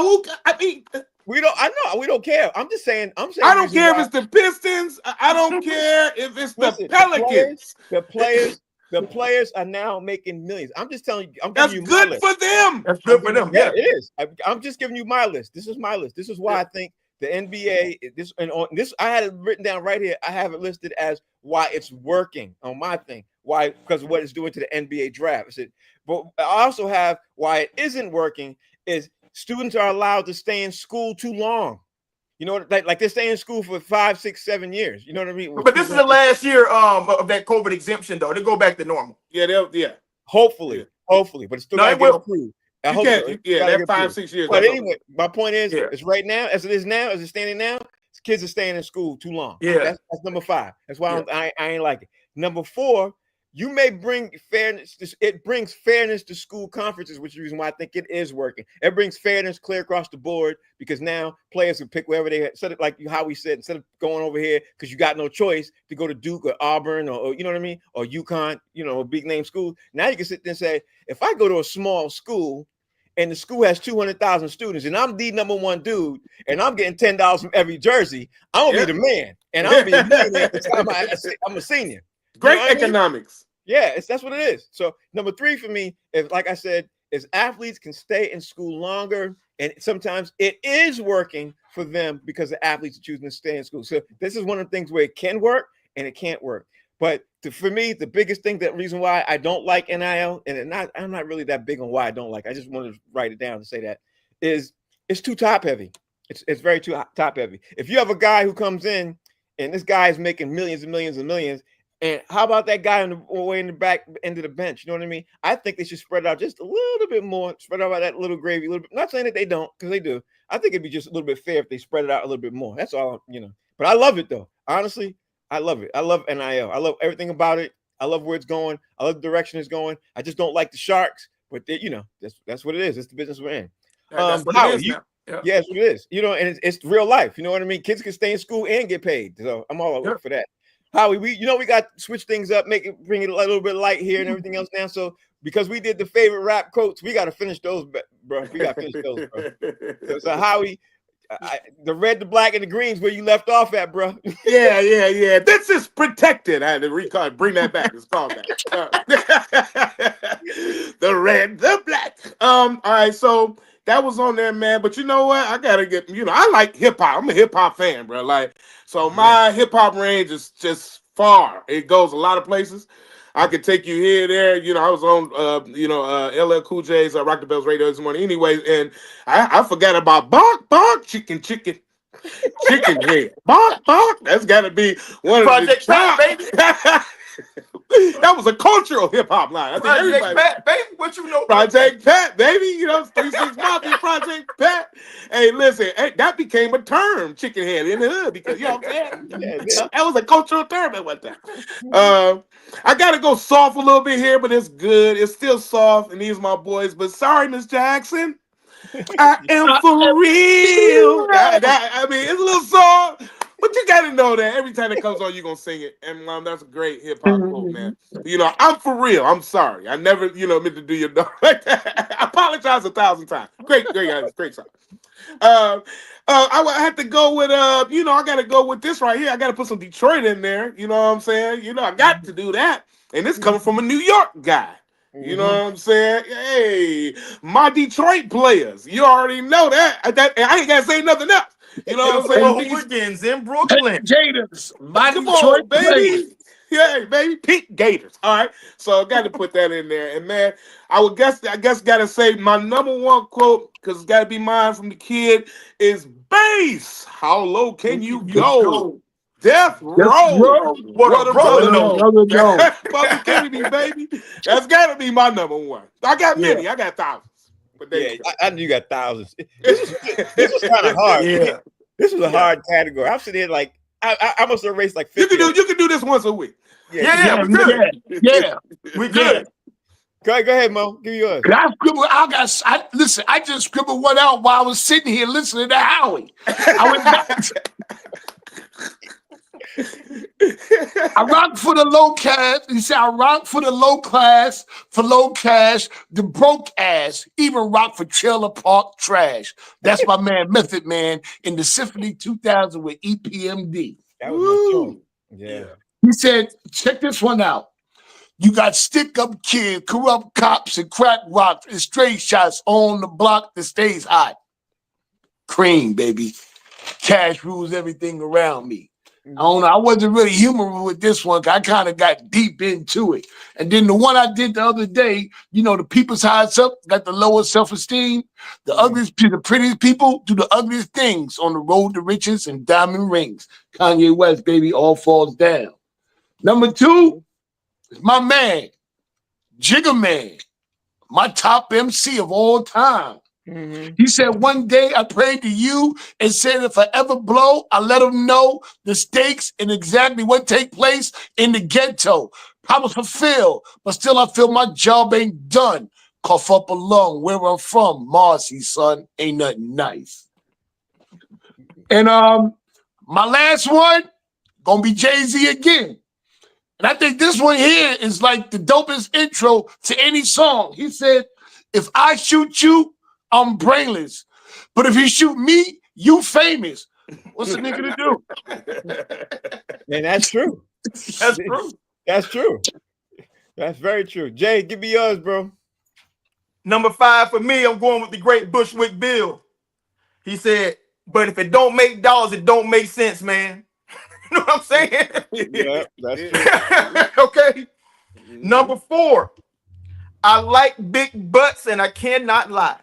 We don't care. I'm saying. I don't care if it's the Pistons. I don't care if it's the Pelicans. The players are now making millions. I'm just telling you. That's good for them. That's good for them. Yeah, it is. I'm just giving you my list. This is my list. This is why I think the NBA. I had it written down right here. I have it listed as why it's working on my thing. Why? Because of what it's doing to the NBA draft. But I also have why it isn't working is students are allowed to stay in school too long. You know, like they're staying in school for 5, 6, 7 years. You know what I mean? But this is the last year of that COVID exemption, though. They go back to normal. Yeah. Hopefully, but it's still not approved. That 5, 6 years. But anyway, my point is, it's right now, as it is now, as it's standing now, kids are staying in school too long. Yeah, that's number 5. That's why I ain't like it. Number 4. You may bring fairness. It brings fairness to school conferences, which is the reason why I think it is working. It brings fairness clear across the board, because now players can pick wherever they instead of, like how we said, instead of going over here because you got no choice to go to Duke or Auburn or you know what I mean, or UConn, a big name school. Now you can sit there and say, if I go to a small school and the school has 200,000 students and I'm the number 1 dude and I'm getting $10 from every jersey, I'm gonna be the man, and I'm gonna be a millionaire by the time I'm a senior. Great economics. Yeah, that's what it is. So number 3 for me is, like I said, is athletes can stay in school longer, and sometimes it is working for them because the athletes are choosing to stay in school. So this is one of the things where it can work and it can't work. But for me, the biggest thing, that reason why I don't like NIL, and I'm not really that big on why I don't like. I just wanted to write it down to say that is it's too top heavy. It's very too top heavy. If you have a guy who comes in and this guy is making millions and millions and millions. And how about that guy way in the back end of the bench? You know what I mean? I think they should spread out just a little bit more, spread out that little gravy a little bit. Not saying that they don't, because they do. I think it'd be just a little bit fair if they spread it out a little bit more. That's all, But I love it, though. Honestly, I love it. I love NIL. I love everything about it. I love where it's going. I love the direction it's going. I just don't like the Sharks, but that's what it is. It's the business we're in. That's what it is now. Yeah, that's what it is. And it's real life. You know what I mean? Kids can stay in school and get paid. So I'm all over for that. Howie, we got to switch things up, bring it a little bit light here and everything else now. So because we did the favorite rap quotes, we got to finish those, bro. We got to finish those, bro. So Howie, the red, the black, and the greens where you left off at, bro. Yeah. This is protected. I had to bring that back. It's called that. The red, the black. All right, so that was on there, man. But you know what? I gotta get. I like hip hop. I'm a hip hop fan, bro. So my hip hop range is just far. It goes a lot of places. I could take you here, there. I was on, LL Cool J's Rock the Bells radio this morning. Anyways, and I forgot about bonk, chicken head. Bonk. That's got to be one of Project the top. baby. That was a cultural hip hop line. I think Project everybody. Pat, baby, what you know? Project Pat, baby. You know, 3-6 Mafia, Project Pat. Hey, listen, hey, that became a term, chicken head in the hood, because you know what I'm saying? Yeah. That was a cultural term at one time. I gotta go soft a little bit here, but it's good. It's still soft, and these are my boys. But sorry, Miss Jackson. I am for real. I mean, it's a little soft, but you gotta know that every time it comes on, you're gonna sing it. And that's a great hip hop quote, man. You know, I'm for real. I'm sorry. I never, meant to do your dog like that. I apologize 1,000 times. Great guys. Great song. I had to go with I gotta go with this right here. I gotta put some Detroit in there. You know what I'm saying? I got to do that. And this coming from a New York guy. You know what I'm saying? Hey, my Detroit players. You already know that. I ain't gotta say nothing else. You know what I'm saying? Hooligans in Brooklyn. Gators, my Come Detroit on, baby. players. Yeah, baby. Pink Gators. All right. So I got to put that in there. And man, I guess gotta say my number one quote, because it's gotta be mine from the kid, is bass. How low can you go? Death row. What a brother knows. Public Kennedy, baby. That's gotta be my number one. I got many. I got thousands. But Yeah, I knew you got thousands. This was kind of hard. Yeah. This was a hard category. I'm sitting here like I must have raced like 50. You can do this once a week. Yeah, we good. Yeah. We good. Go ahead, Mo. Give me yours. Listen, I just scribbled one out while I was sitting here listening to Howie. I rock for the low cash. He said, I rock for the low class, for low cash, the broke ass, even rock for trailer park trash. That's my man, Method Man, in the Symphony 2000 with EPMD. That was my song. Yeah. He said, check this one out. You got stick-up kids, corrupt cops, and crack rocks, and straight shots on the block that stays hot. Cream, baby. Cash rules everything around me. I don't know. I wasn't really humorous with this one. I kind of got deep into it. And then the one I did the other day, the people's highest up got the lowest self-esteem. The ugliest, the prettiest people do the ugliest things on the road to riches and diamond rings. Kanye West, baby, all falls down. Number 2 is my man, Jigga Man, my top MC of all time. He said, one day I prayed to you and said, if I ever blow, I let them know the stakes and exactly what take place in the ghetto. Promise fulfilled, but still I feel my job ain't done. Cough up a lung where I'm from. Marcy, son, ain't nothing nice. And my last one, gonna be Jay-Z again. And I think this one here is like the dopest intro to any song. He said, if I shoot you, I'm brainless. But if you shoot me, you famous. What's a nigga to do? And that's true. That's true. That's true. That's very true. Jay, give me yours, bro. Number 5 for me, I'm going with the great Bushwick Bill. He said, but if it don't make dollars, it don't make sense, man. You know what I'm saying? Yeah, that's true. Okay. Number 4, I like big butts and I cannot lie.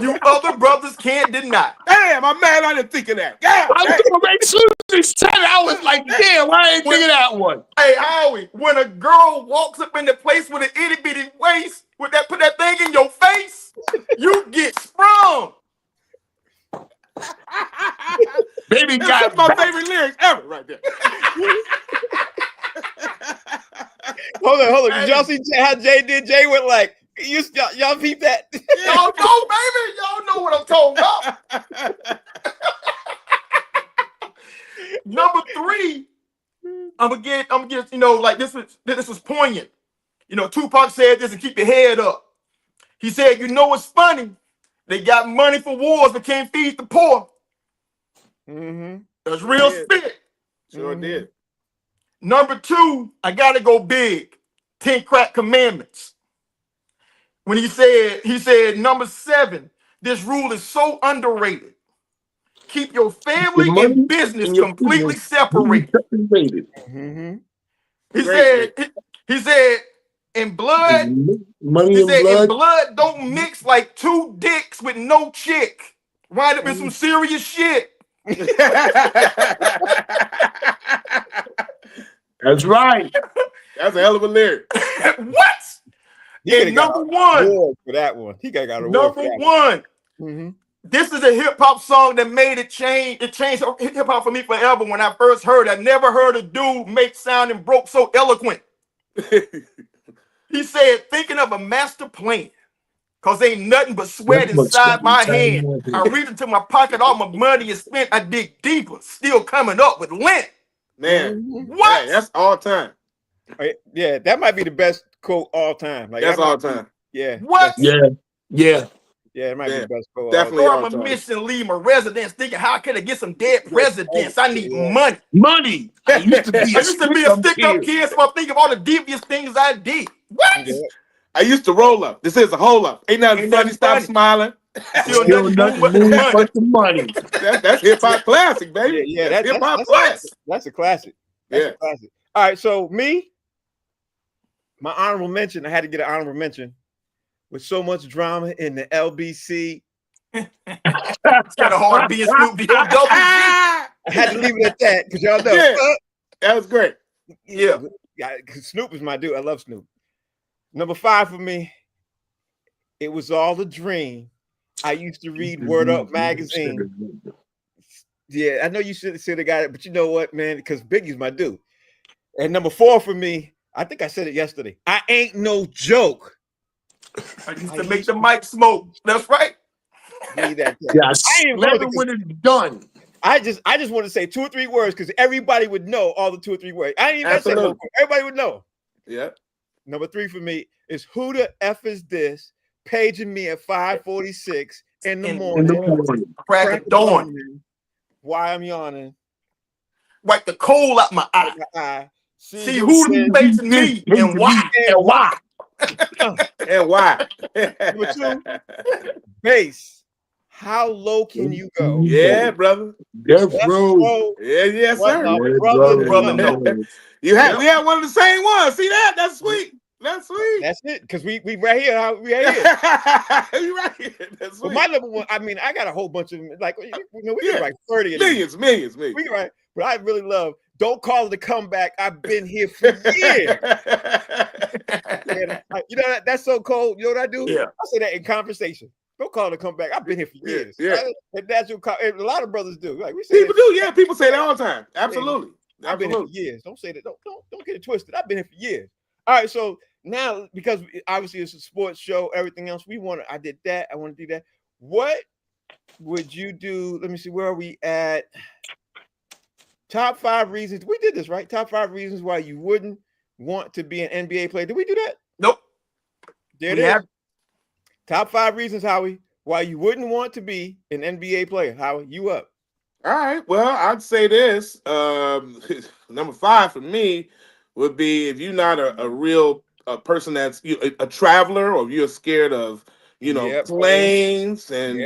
You other brothers can't deny. Damn, I'm mad I didn't think of that. I was like, damn, why I ain't think of that one? Hey, Howie, when a girl walks up in the place with an itty bitty waist, put that thing in your face, you get sprung. Baby got my favorite lyrics ever right there. Hold on. Did y'all see how Jay did? Jay went like, y'all peep that? Y'all know, baby. Y'all know what I'm talking about. Number 3, I'm gonna get, like this was poignant. Tupac said this and keep your head up. He said, it's funny. They got money for wars but can't feed the poor. That's real spit. Sure did. Number 2, I gotta go big. 10 crack commandments. When he said number 7, this rule is so underrated. Keep your family and business completely separated. He said, in blood, in blood don't mix like 2 dicks with no chick. Wind up in some serious shit. That's right. That's a hell of a lyric. What? He And number one, award for that one. He got an award for number that one. Mm-hmm. This is a hip hop song that made it change. It changed hip hop for me forever. When I first heard it, I never heard a dude make sound and broke so eloquent. He said, thinking of a master plan, cause ain't nothing but sweat inside my hand. I reach into my pocket, all my money is spent. I dig deeper, still coming up with lint. Man, What? hey, that's all time. Yeah, that might be the best quote all time. Like That's all time. Yeah. What? Yeah. Yeah, it might be the best quote. Definitely Or all I'm a time. mission, leave my residence, thinking, how can I get some dead presidents? I need money. Money. I used to be I used to be a stick-up kid, so I think of all the devious things I did. What? Yeah. I used to roll up. This is a hold up. Ain't nothing funny. Stop smiling. Still nothing but the money. That's hip hop classic, baby. Yeah, that's hip hop classic. That's a classic. That's a classic. All right, so me, my honorable mention. I had to get an honorable mention. With so much drama in the LBC, it's kind of hard being Snoop Dogg. I had to leave it at that because y'all know. Yeah, that was great. Yeah, Snoop is my dude. I love Snoop. Number 5 for me, it was all a dream. I used to read Word Up magazine. Yeah, I know you should have got it, but you know what, man? Because Biggie's my dude. And number 4 for me, I think I said it yesterday. I ain't no joke. I used to make the mic smoke. That's right. Yes. I ain't never when it's done. I just want to say 2 or 3 words because everybody would know all the 2 or 3 words. I ain't even say one. Everybody would know. Yeah. Number 3 for me is who the F is this? Paging me at 5:46 in the morning. Crack of dawn. Why I'm yawning. Wipe the coal out my eye. See who's facing me and why. And why. And why? Number 2, bass. How low can you go? Yeah, brother. Death Row. Yeah, yes, sir. Brother. We had one of the same ones. See that? That's sweet. That's sweet. That's it. Because we right here. We right here. You right here. That's sweet. But my number 1, I mean, I got a whole bunch of like we can write 30 of millions. We can write, but I really love Don't Call It a Comeback. I've been here for years. You know that's so cold. You know what I do? Yeah. I say that in conversation. Don't call it a comeback. I've been here for years. Yeah. And that's what a lot of brothers do. Like we say people do. Yeah, people say that all the time. Absolutely. I've been here for years. Don't say that. Don't get it twisted. I've been here for years. All right. So now, because obviously it's a sports show, everything else I did that. I want to do that. What would you do? Let me see. Where are we at? Top 5 reasons. We did this, right? Top 5 reasons why you wouldn't want to be an NBA player. Did we do that? Nope. There it is. Top 5 reasons, Howie, why you wouldn't want to be an NBA player. Howie, you up? All right. Well, I'd say this. Number 5 for me would be if you're not a real person that's a traveler, or if you're scared of planes and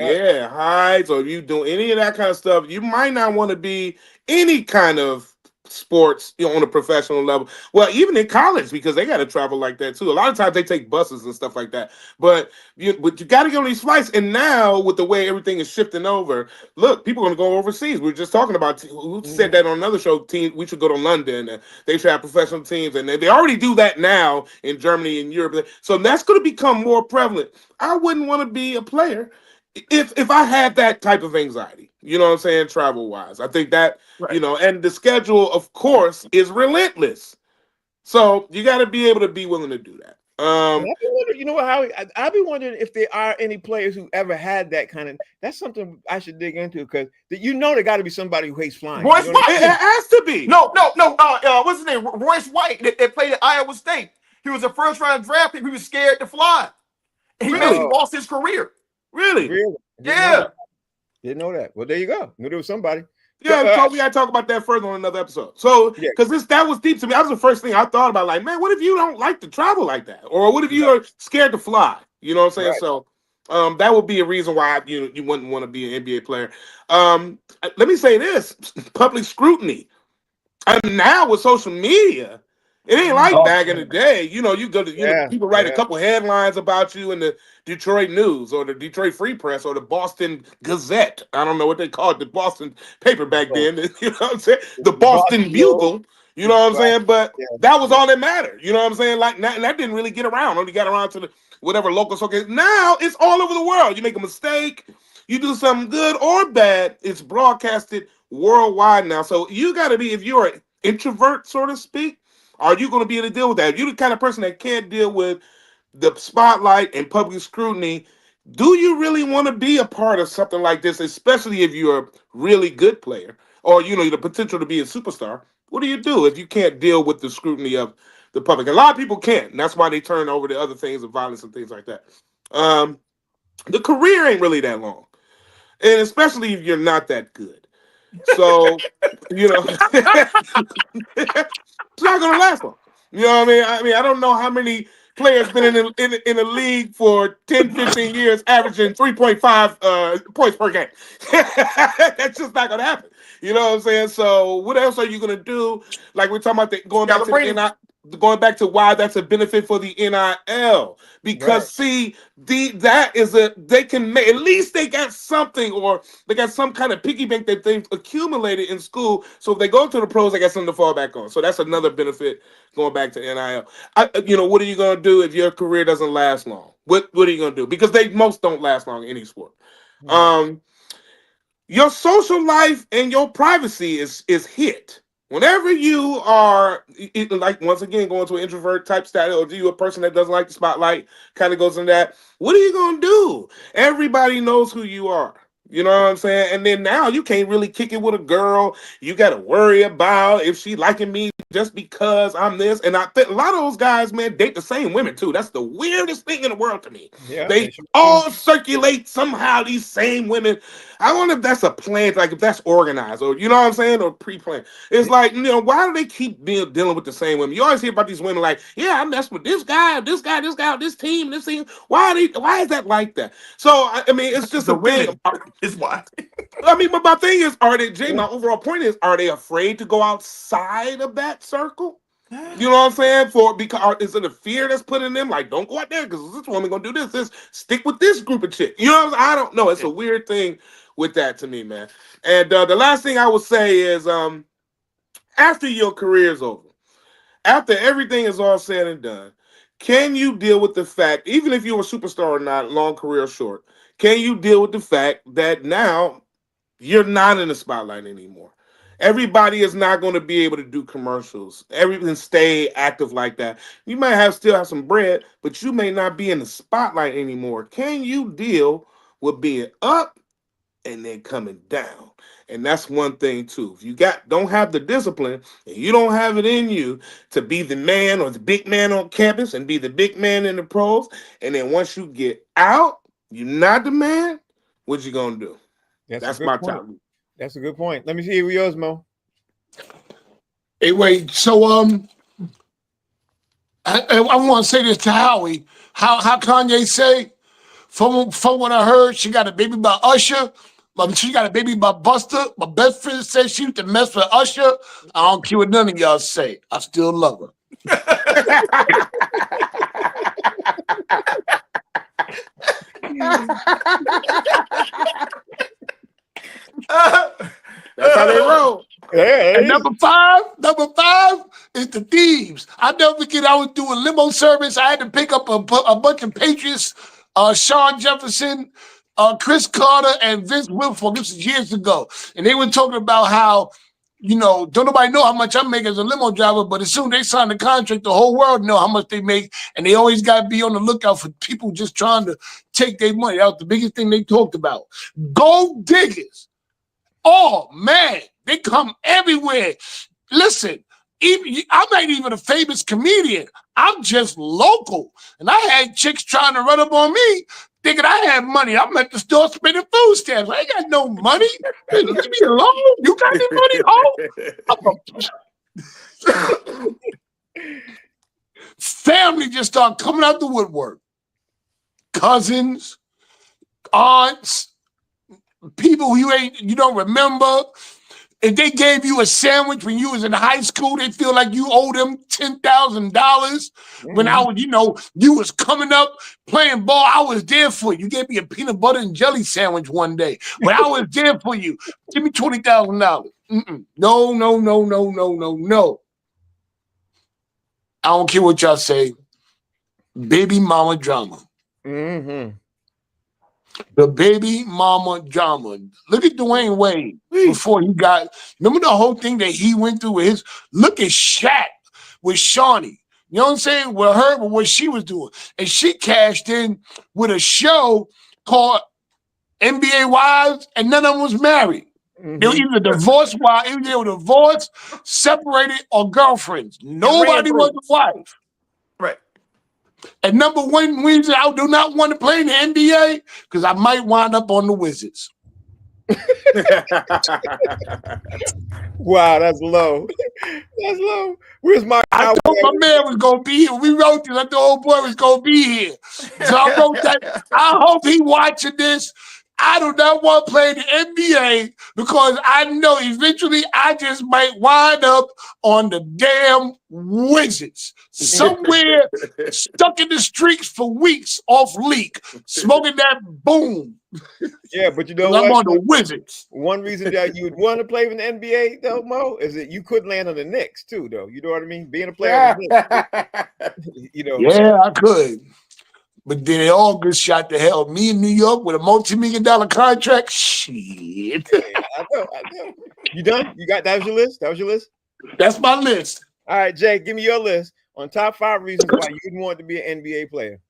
heights, or if you do any of that kind of stuff, you might not want to be any kind of sports on a professional level. Well, even in college, because they got to travel like that too. A lot of times they take buses and stuff like that. But you got to get on these flights. And now with the way everything is shifting over, look, people are going to go overseas. We were just talking about who said that on another show. Team, we should go to London. And they should have professional teams, and they already do that now in Germany and Europe. So that's going to become more prevalent. I wouldn't want to be a player if I had that type of anxiety. You know what I'm saying? Travel wise, I think that and the schedule, of course, is relentless. So you got to be able to be willing to do that. You know what, Howie? I'd be wondering if there are any players who ever had that kind of. That's something I should dig into because there got to be somebody who hates flying. Royce White. It has to be. No. What's his name? Royce White. That played at Iowa State. He was a first-round draft pick. He was scared to fly. And he basically lost his career. Really? Yeah. Didn't know that. Well, there you go. Knew there was somebody. Yeah, we gotta talk about that further on another episode. So, because that was deep to me. That was the first thing I thought about. Like, man, what if you don't like to travel like that, or what if you are scared to fly? You know what I'm saying? Right. So, that would be a reason why you wouldn't want to be an NBA player. Let me say this: public scrutiny, and now with social media. It ain't like back in the day. You go to people write a couple headlines about you in the Detroit News or the Detroit Free Press or the Boston Gazette. I don't know what they called the Boston paper back then. You know what I'm saying? The Boston Bugle. You know what I'm saying? But Yeah. that was all that mattered. You know what I'm saying? Like that didn't really get around. Only got around to the whatever local circuit. Now it's all over the world. You make a mistake, you do something good or bad, it's broadcasted worldwide now. So you got to be, if you're an introvert, so to speak, are you going to be able to deal with that? If you're the kind of person that can't deal with the spotlight and public scrutiny, do you really want to be a part of something like this, especially if you're a really good player or the potential to be a superstar? What do you do if you can't deal with the scrutiny of the public? A lot of people can't, and that's why they turn over to other things of violence and things like that. The career ain't really that long, and especially if you're not that good. So, it's not gonna last long. You know what I mean? I don't know how many players been in the league for 10, 15 years, averaging 3.5 points per game. That's just not gonna happen. You know what I'm saying? So, what else are you gonna do? Like we're talking about going back to why that's a benefit for the NIL, because see, they can make, at least they got something, or they got some kind of piggy bank that they've accumulated in school. So if they go to the pros, they got something to fall back on. So that's another benefit going back to NIL. What are you gonna do if your career doesn't last long? What are you gonna do? Because most don't last long in any sport. Your social life and your privacy is hit. Whenever you are, like, once again, going to an introvert type style, or you a person that doesn't like the spotlight, kind of goes in that, what are you going to do? Everybody knows who you are. You know what I'm saying? And then now you can't really kick it with a girl. You got to worry about if she liking me just because I'm this. And I think a lot of those guys, man, date the same women too. That's the weirdest thing in the world to me. Yeah, they all circulate somehow, these same women. I wonder if that's a plan, like if that's organized, or you know what I'm saying, or pre-planned. It's like, why do they keep dealing with the same women? You always hear about these women like, yeah, I messed with this guy, this team, this team. Why is that like that? So it's just The a thing. women is why. But my thing is, my overall point is, are they afraid to go outside of that circle? You know what I'm saying? Because is it a fear that's put in them? Like, don't go out there because this woman gonna do this. Stick with this group of chicks. You know what I'm saying? I don't know. It's a weird thing with that to me, man. And the last thing I would say is, after your career is over, after everything is all said and done, can you deal with the fact, even if you're a superstar or not, long career or short, can you deal with the fact that now you're not in the spotlight anymore? Everybody is not going to be able to do commercials. Everything stay active like that. You might still have some bread, but you may not be in the spotlight anymore. Can you deal with being up and then coming down? And that's one thing too. If you don't have the discipline and you don't have it in you to be the man or the big man on campus and be the big man in the pros, and then once you get out, you're not the man, what you gonna do? That's my point. top. That's a good point. Let me see yours, Mo. Hey, wait. So I want to say this to Howie. How Kanye say? From what I heard, she got a baby by Usher. She got a baby by Buster. My best friend said she used to mess with Usher. I don't care what none of y'all say. I still love her. That's how they roll. And number five is the Thieves. I never forget, I was doing limo service. I had to pick up a bunch of Patriots, Sean Jefferson, Chris Carter, and Vince Wilfork. This was years ago. And they were talking about how, don't nobody know how much I make as a limo driver, but as soon as they sign the contract, the whole world know how much they make. And they always got to be on the lookout for people just trying to take their money. That was the biggest thing they talked about. Gold diggers. Oh, man, they come everywhere. Listen, I'm not even a famous comedian. I'm just local. And I had chicks trying to run up on me, thinking I had money. I'm at the store spending food stamps. I ain't got no money. Leave me alone. You got any money? Family just start coming out the woodwork. Cousins, aunts, people you don't remember. If they gave you a sandwich when you was in high school, they feel like you owe them $10,000. When I was, you was coming up playing ball, I was there for you. You gave me a peanut butter and jelly sandwich one day. When I was there for you, give me $20,000. No. I don't care what y'all say. Baby mama drama. Mm-hmm. The baby mama drama. Look at Dwayne Wade before he got. Remember the whole thing that he went through with his. Look at Shaq with Shawnee. You know what I'm saying? With her, with what she was doing, and she cashed in with a show called NBA Wives, and none of them was married. They were either divorced, either they were divorced, separated, or girlfriends. Nobody was a wife. Right. And number one reason I do not want to play in the NBA because I might wind up on the Wizards. Wow, that's low. That's low. Where's my? I thought my man was gonna be here. We wrote this. I thought old boy was gonna be here. So I wrote that. I hope he watching this. I do not want to play in the NBA because I know eventually I just might wind up on the damn Wizards. Somewhere stuck in the streets for weeks off leak, smoking that boom. Yeah, but you know I'm what? on the Wizards. One reason that you would want to play in the NBA, though, Mo, is that you could land on the Knicks too, though. You know what I mean? Being a player, on the Knicks, you know. Yeah, I could. But then they all get shot to hell. Me in New York with a multi-million-dollar contract. Shit. I know. You done? You got that was your list? That was your list? That's my list. All right, Jay, give me your list on top 5 reasons why you'd want to be an NBA player.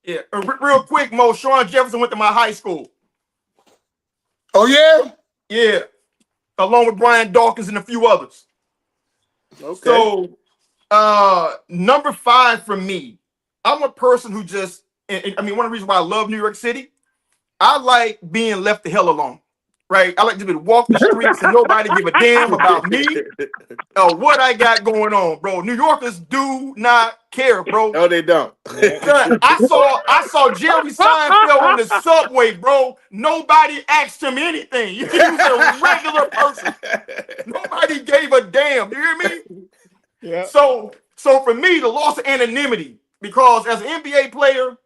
Yeah, real quick, Mo. Sean Jefferson went to my high school. Oh, yeah? Yeah, along with Brian Dawkins and a few others. Okay. So, number 5 for me, I'm a person who just, I mean, one of the reasons why I love New York City, I like being left the hell alone, right? I like to be able to walk the streets and nobody give a damn about me or what I got going on, bro. New Yorkers do not care, bro. No, they don't. Son, I saw Jerry Seinfeld on the subway, bro. Nobody asked him anything. He was a regular person. Nobody gave a damn. You hear me? Yeah. So for me, the loss of anonymity, because as an NBA player,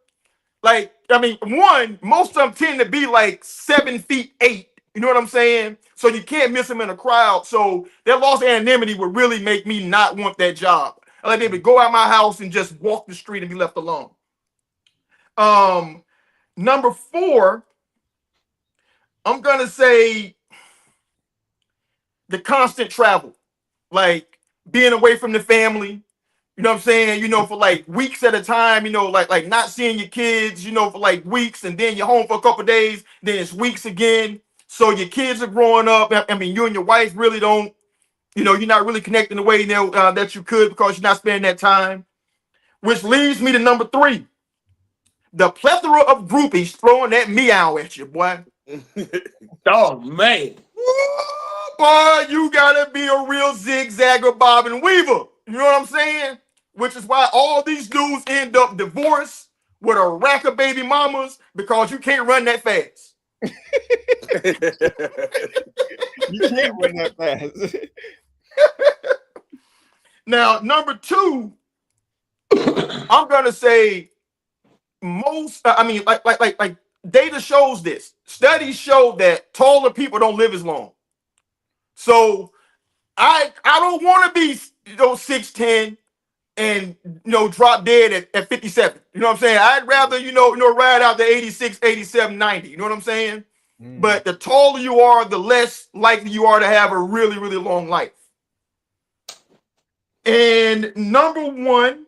like, I mean, one, most of them tend to be like 7'8". You know what I'm saying? So you can't miss them in a crowd. So that loss of anonymity would really make me not want that job. I like to be able to go out my house and just walk the street and be left alone. Number 4, I'm gonna say the constant travel, like being away from the family. You know what I'm saying? You know, for like weeks at a time, you know, like not seeing your kids, you know, for like weeks, and then you're home for a couple of days, then it's weeks again. So your kids are growing up. I mean, you and your wife really don't, you know, you're not really connecting the way that you could because you're not spending that time. Which leads me to number 3. The plethora of groupies throwing that meow at you, boy. Oh, man. Ooh, boy, you gotta be a real zigzagger, bob and weaver. You know what I'm saying? Which is why all these dudes end up divorced with a rack of baby mamas because you can't run that fast. You can't run that fast. Now, number 2, I'm gonna say most. I mean, like data shows this. Studies show that taller people don't live as long. So I don't want to be 6'10" and drop dead at 57. You know what I'm saying? I'd rather ride out to 86, 87, 90. You know what I'm saying? But the taller you are, the less likely you are to have a really, really long life. And number 1,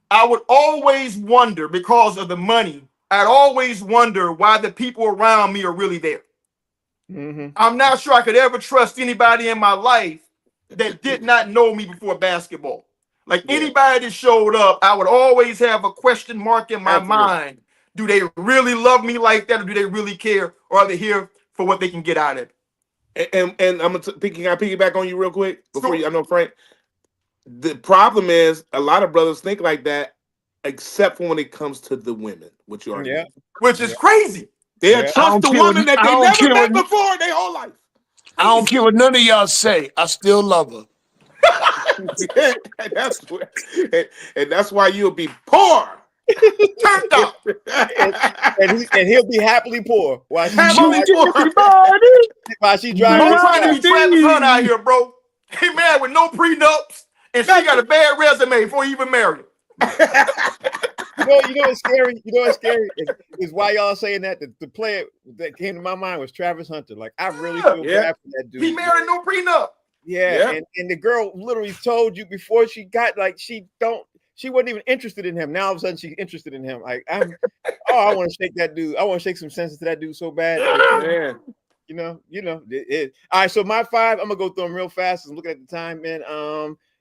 I would always wonder, because of the money, I'd always wonder why the people around me are really there. I'm not sure I could ever trust anybody in my life that did not know me before basketball. Like anybody that showed up, I would always have a question mark in my mind. Do they really love me like that, or do they really care, or are they here for what they can get out of it? And I'm gonna piggyback on you real quick before I know Frank. The problem is a lot of brothers think like that, except for when it comes to the women, which you already know. Which is crazy. They trust the woman that they never met before their whole life. I don't care what none of y'all say. I still love her. and that's why you'll be poor. Turned up. and he'll be happily poor while she While she drives. I'm trying to be Travis Hunt out here, bro. Hey man, with no prenups, And she got a bad resume before you even married. You know what's scary? You know what's scary is why y'all saying that. The player that came to my mind was Travis Hunter. Like, I really feel bad for that dude. He married no prenup. Yeah, and the girl literally told you before she got, like, she wasn't even interested in him. Now all of a sudden she's interested in him. Like, I want to shake that dude. I want to shake some sense into that dude so bad. Man. You know. All right, so my 5, I'm gonna go through them real fast and looking at the time, man.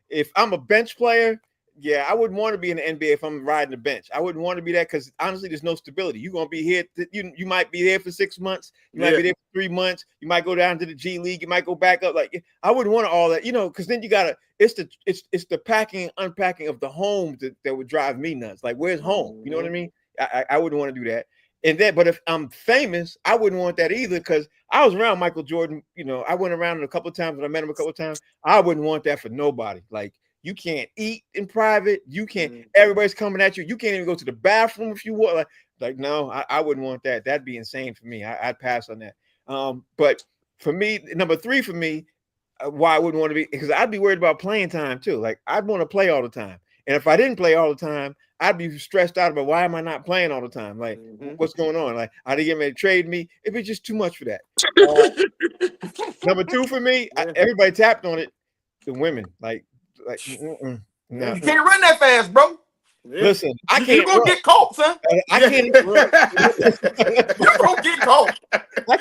If I'm a bench player, yeah, I wouldn't want to be in the NBA if I'm riding the bench. I wouldn't want to be that because honestly, there's no stability. You're gonna be here. You might be there for 6 months. You might be there for 3 months. You might go down to the G League. You might go back up. Like, I wouldn't want all that, because then you gotta. It's the packing and unpacking of the home that would drive me nuts. Like, where's home? You know what I mean? I wouldn't want to do that. And then, but if I'm famous, I wouldn't want that either because I was around Michael Jordan. I went around him a couple of times and I met him a couple of times. I wouldn't want that for nobody. Like, you can't eat in private. You can't. Everybody's coming at you. You can't even go to the bathroom if you want. Like no, I wouldn't want that. That'd be insane for me. I'd pass on that. But for me, number 3 for me, why I wouldn't want to be, because I'd be worried about playing time too. Like, I'd want to play all the time. And if I didn't play all the time, I'd be stressed out about why am I not playing all the time? Like, what's going on? Like, are they getting ready to trade me? It'd be just too much for that. Number 2 for me, everybody tapped on it. The women, no. You can't run that fast, bro. Listen, I can't. You're gonna get caught, son. I can't even run. You're gonna get caught.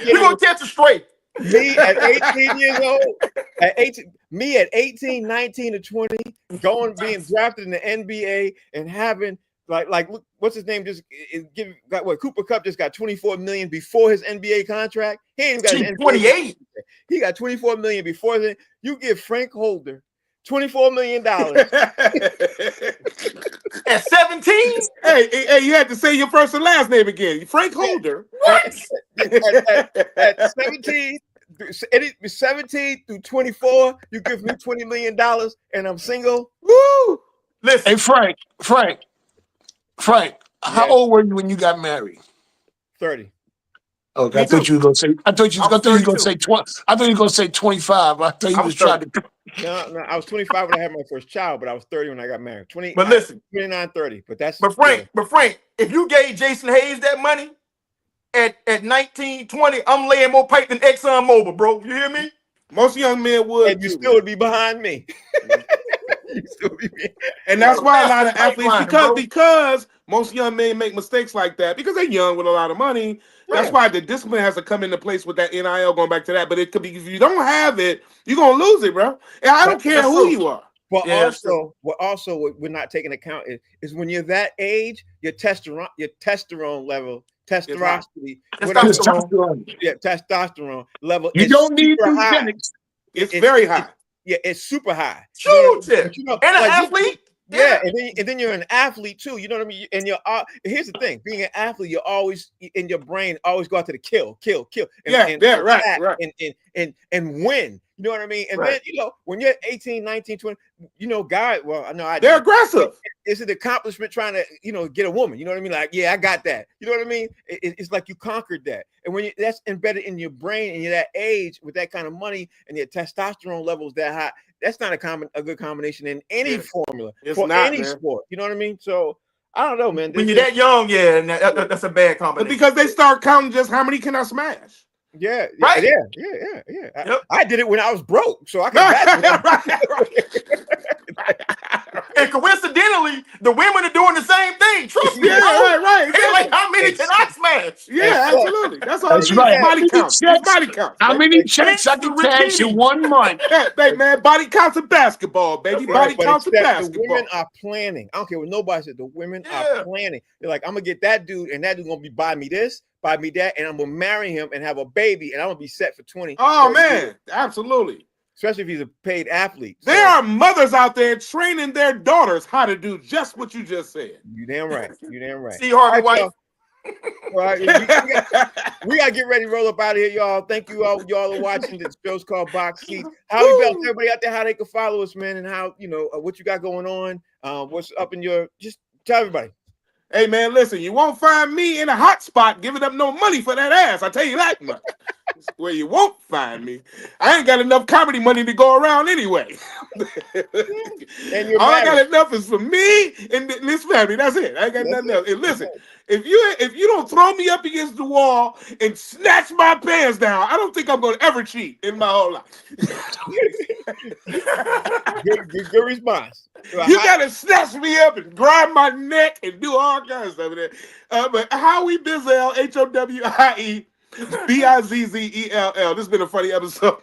You're gonna catch a straight. Me at 18 years old, at 18, 19 to 20, being drafted in the NBA and having like look, what's his name? Cooper Kupp just got 24 million before his NBA contract. He ain't even got his 28. He got 24 million before then. You give Frank Holder $24 million at 17. Hey, you had to say your first and last name again. Frank Holder. What? At 17 through 24, you give me $20 million and I'm single. Woo! Listen, hey Frank. How old were you when you got married? 30. Okay, I thought you were gonna say 20. I thought you were gonna say 25. I thought you was trying to. No, I was 25 when I had my first child, but I was 30 when I got married. 29, 30. But Frank, if you gave Jason Hayes that money at 19, 20, I'm laying more pipe than Exxon Mobil, bro. You hear me? Most young men would. And you still would be behind me. And that's why a lot of athletes, because most young men make mistakes like that because they're young with a lot of money. That's why the discipline has to come into place with that NIL, going back to that. But it could be, if you don't have it, you're gonna lose it, bro. And I don't care who you are. But what we're not taking account is when you're that age, your testosterone level, testosterone level. You don't need eugenics. It's very high. It's super high. Huge. And an athlete. Yeah, and then you're an athlete too. You know what I mean? And here's the thing: being an athlete, you're always in your brain, always go out to the kill, and win. You know what I mean? And then when you're 18, 19, 20, they're aggressive. It's an accomplishment trying to get a woman. You know what I mean? Like, yeah, I got that. You know what I mean? It's like you conquered that. And when that's embedded in your brain and you're that age with that kind of money and your testosterone levels that high, that's not a good combination in any formula for any sport. You know what I mean? So I don't know, man. When you're that young, that's a bad combination. But because they start counting just how many can I smash. Yeah. Yep. I did it when I was broke, so I can. And coincidentally, the women are doing the same thing. Trust me. Right. They're like, how many can I smash? Yeah, absolutely. That's all. That's right. Body count. How many checks I can cash in 1 month? Hey, man, body counts in basketball, baby. Body counts in basketball. The women are planning. I don't care what nobody said. The women are planning. They're like, I'm gonna get that dude, and that dude's gonna buy me this, buy me that, and I'm gonna marry him and have a baby, and I'm gonna be set for 20. Oh man, absolutely. Especially if he's a paid athlete. There are mothers out there training their daughters how to do just what you just said. You damn right. See Harvey White. We gotta get ready to roll up out of here, y'all. Thank you all. Y'all are watching. The show's called Box Seats. How we belt everybody out there how they can follow us, man, and how what you got going on. What's up in your? Just tell everybody. Hey man, listen, you won't find me in a hot spot giving up no money for that ass. I tell you that much. Where you won't find me. I ain't got enough comedy money to go around anyway. And you're All I got married. enough is for me and this family. That's it. I ain't got nothing else. And listen, if you don't throw me up against the wall and snatch my pants down, I don't think I'm gonna ever cheat in my whole life. Good response. You gotta snatch me up and grab my neck and do all kinds of stuff. But Howie Bizzell, HOWIE BIZZELL. This has been a funny episode.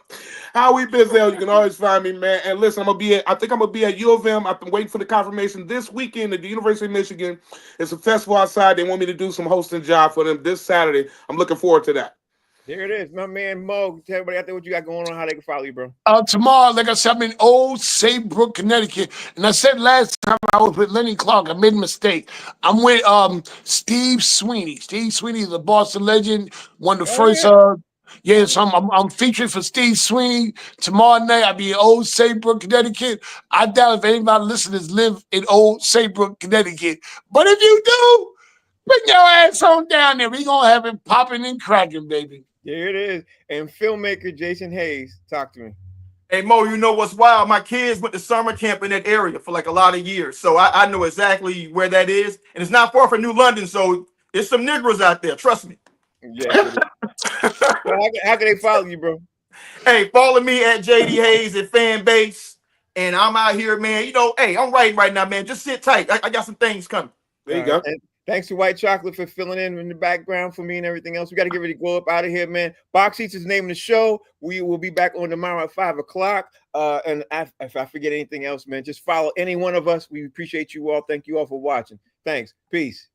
Howie Bizzell, you can always find me, man. And listen, I think I'm gonna be at U of M. I've been waiting for the confirmation this weekend at the University of Michigan. It's a festival outside. They want me to do some hosting job for them this Saturday. I'm looking forward to that. There it is, my man Mo. Tell everybody out there what you got going on, how they can follow you, bro. Tomorrow, like I said, I'm in Old Saybrook, Connecticut. And I said last time I was with Lenny Clark, I made a mistake. I'm with Steve Sweeney. Steve Sweeney is a Boston legend, one of the first so I'm featuring for Steve Sweeney. Tomorrow night I'll be in Old Saybrook, Connecticut. I doubt if anybody listeners live in Old Saybrook, Connecticut. But if you do, bring your ass on down there. We gonna have it popping and cracking, baby. There it is. And filmmaker Jason Hayes, talk to me. Hey Mo, you know what's wild? My kids went to summer camp in that area for like a lot of years, so I know exactly where that is, and it's not far from New London. So there's some Negroes out there. Trust me. Yeah. How can they follow you, bro? Hey, follow me at JD Hayes at fan base, and I'm out here, man. You know, hey, I'm writing right now, man. Just sit tight. I got some things coming. There you go. And thanks to White Chocolate for filling in the background for me and everything else. We got to get ready to go up out of here, man. Box Seats is the name of the show. We will be back on tomorrow at 5 o'clock. And if I forget anything else, man, just follow any one of us. We appreciate you all. Thank you all for watching. Thanks. Peace.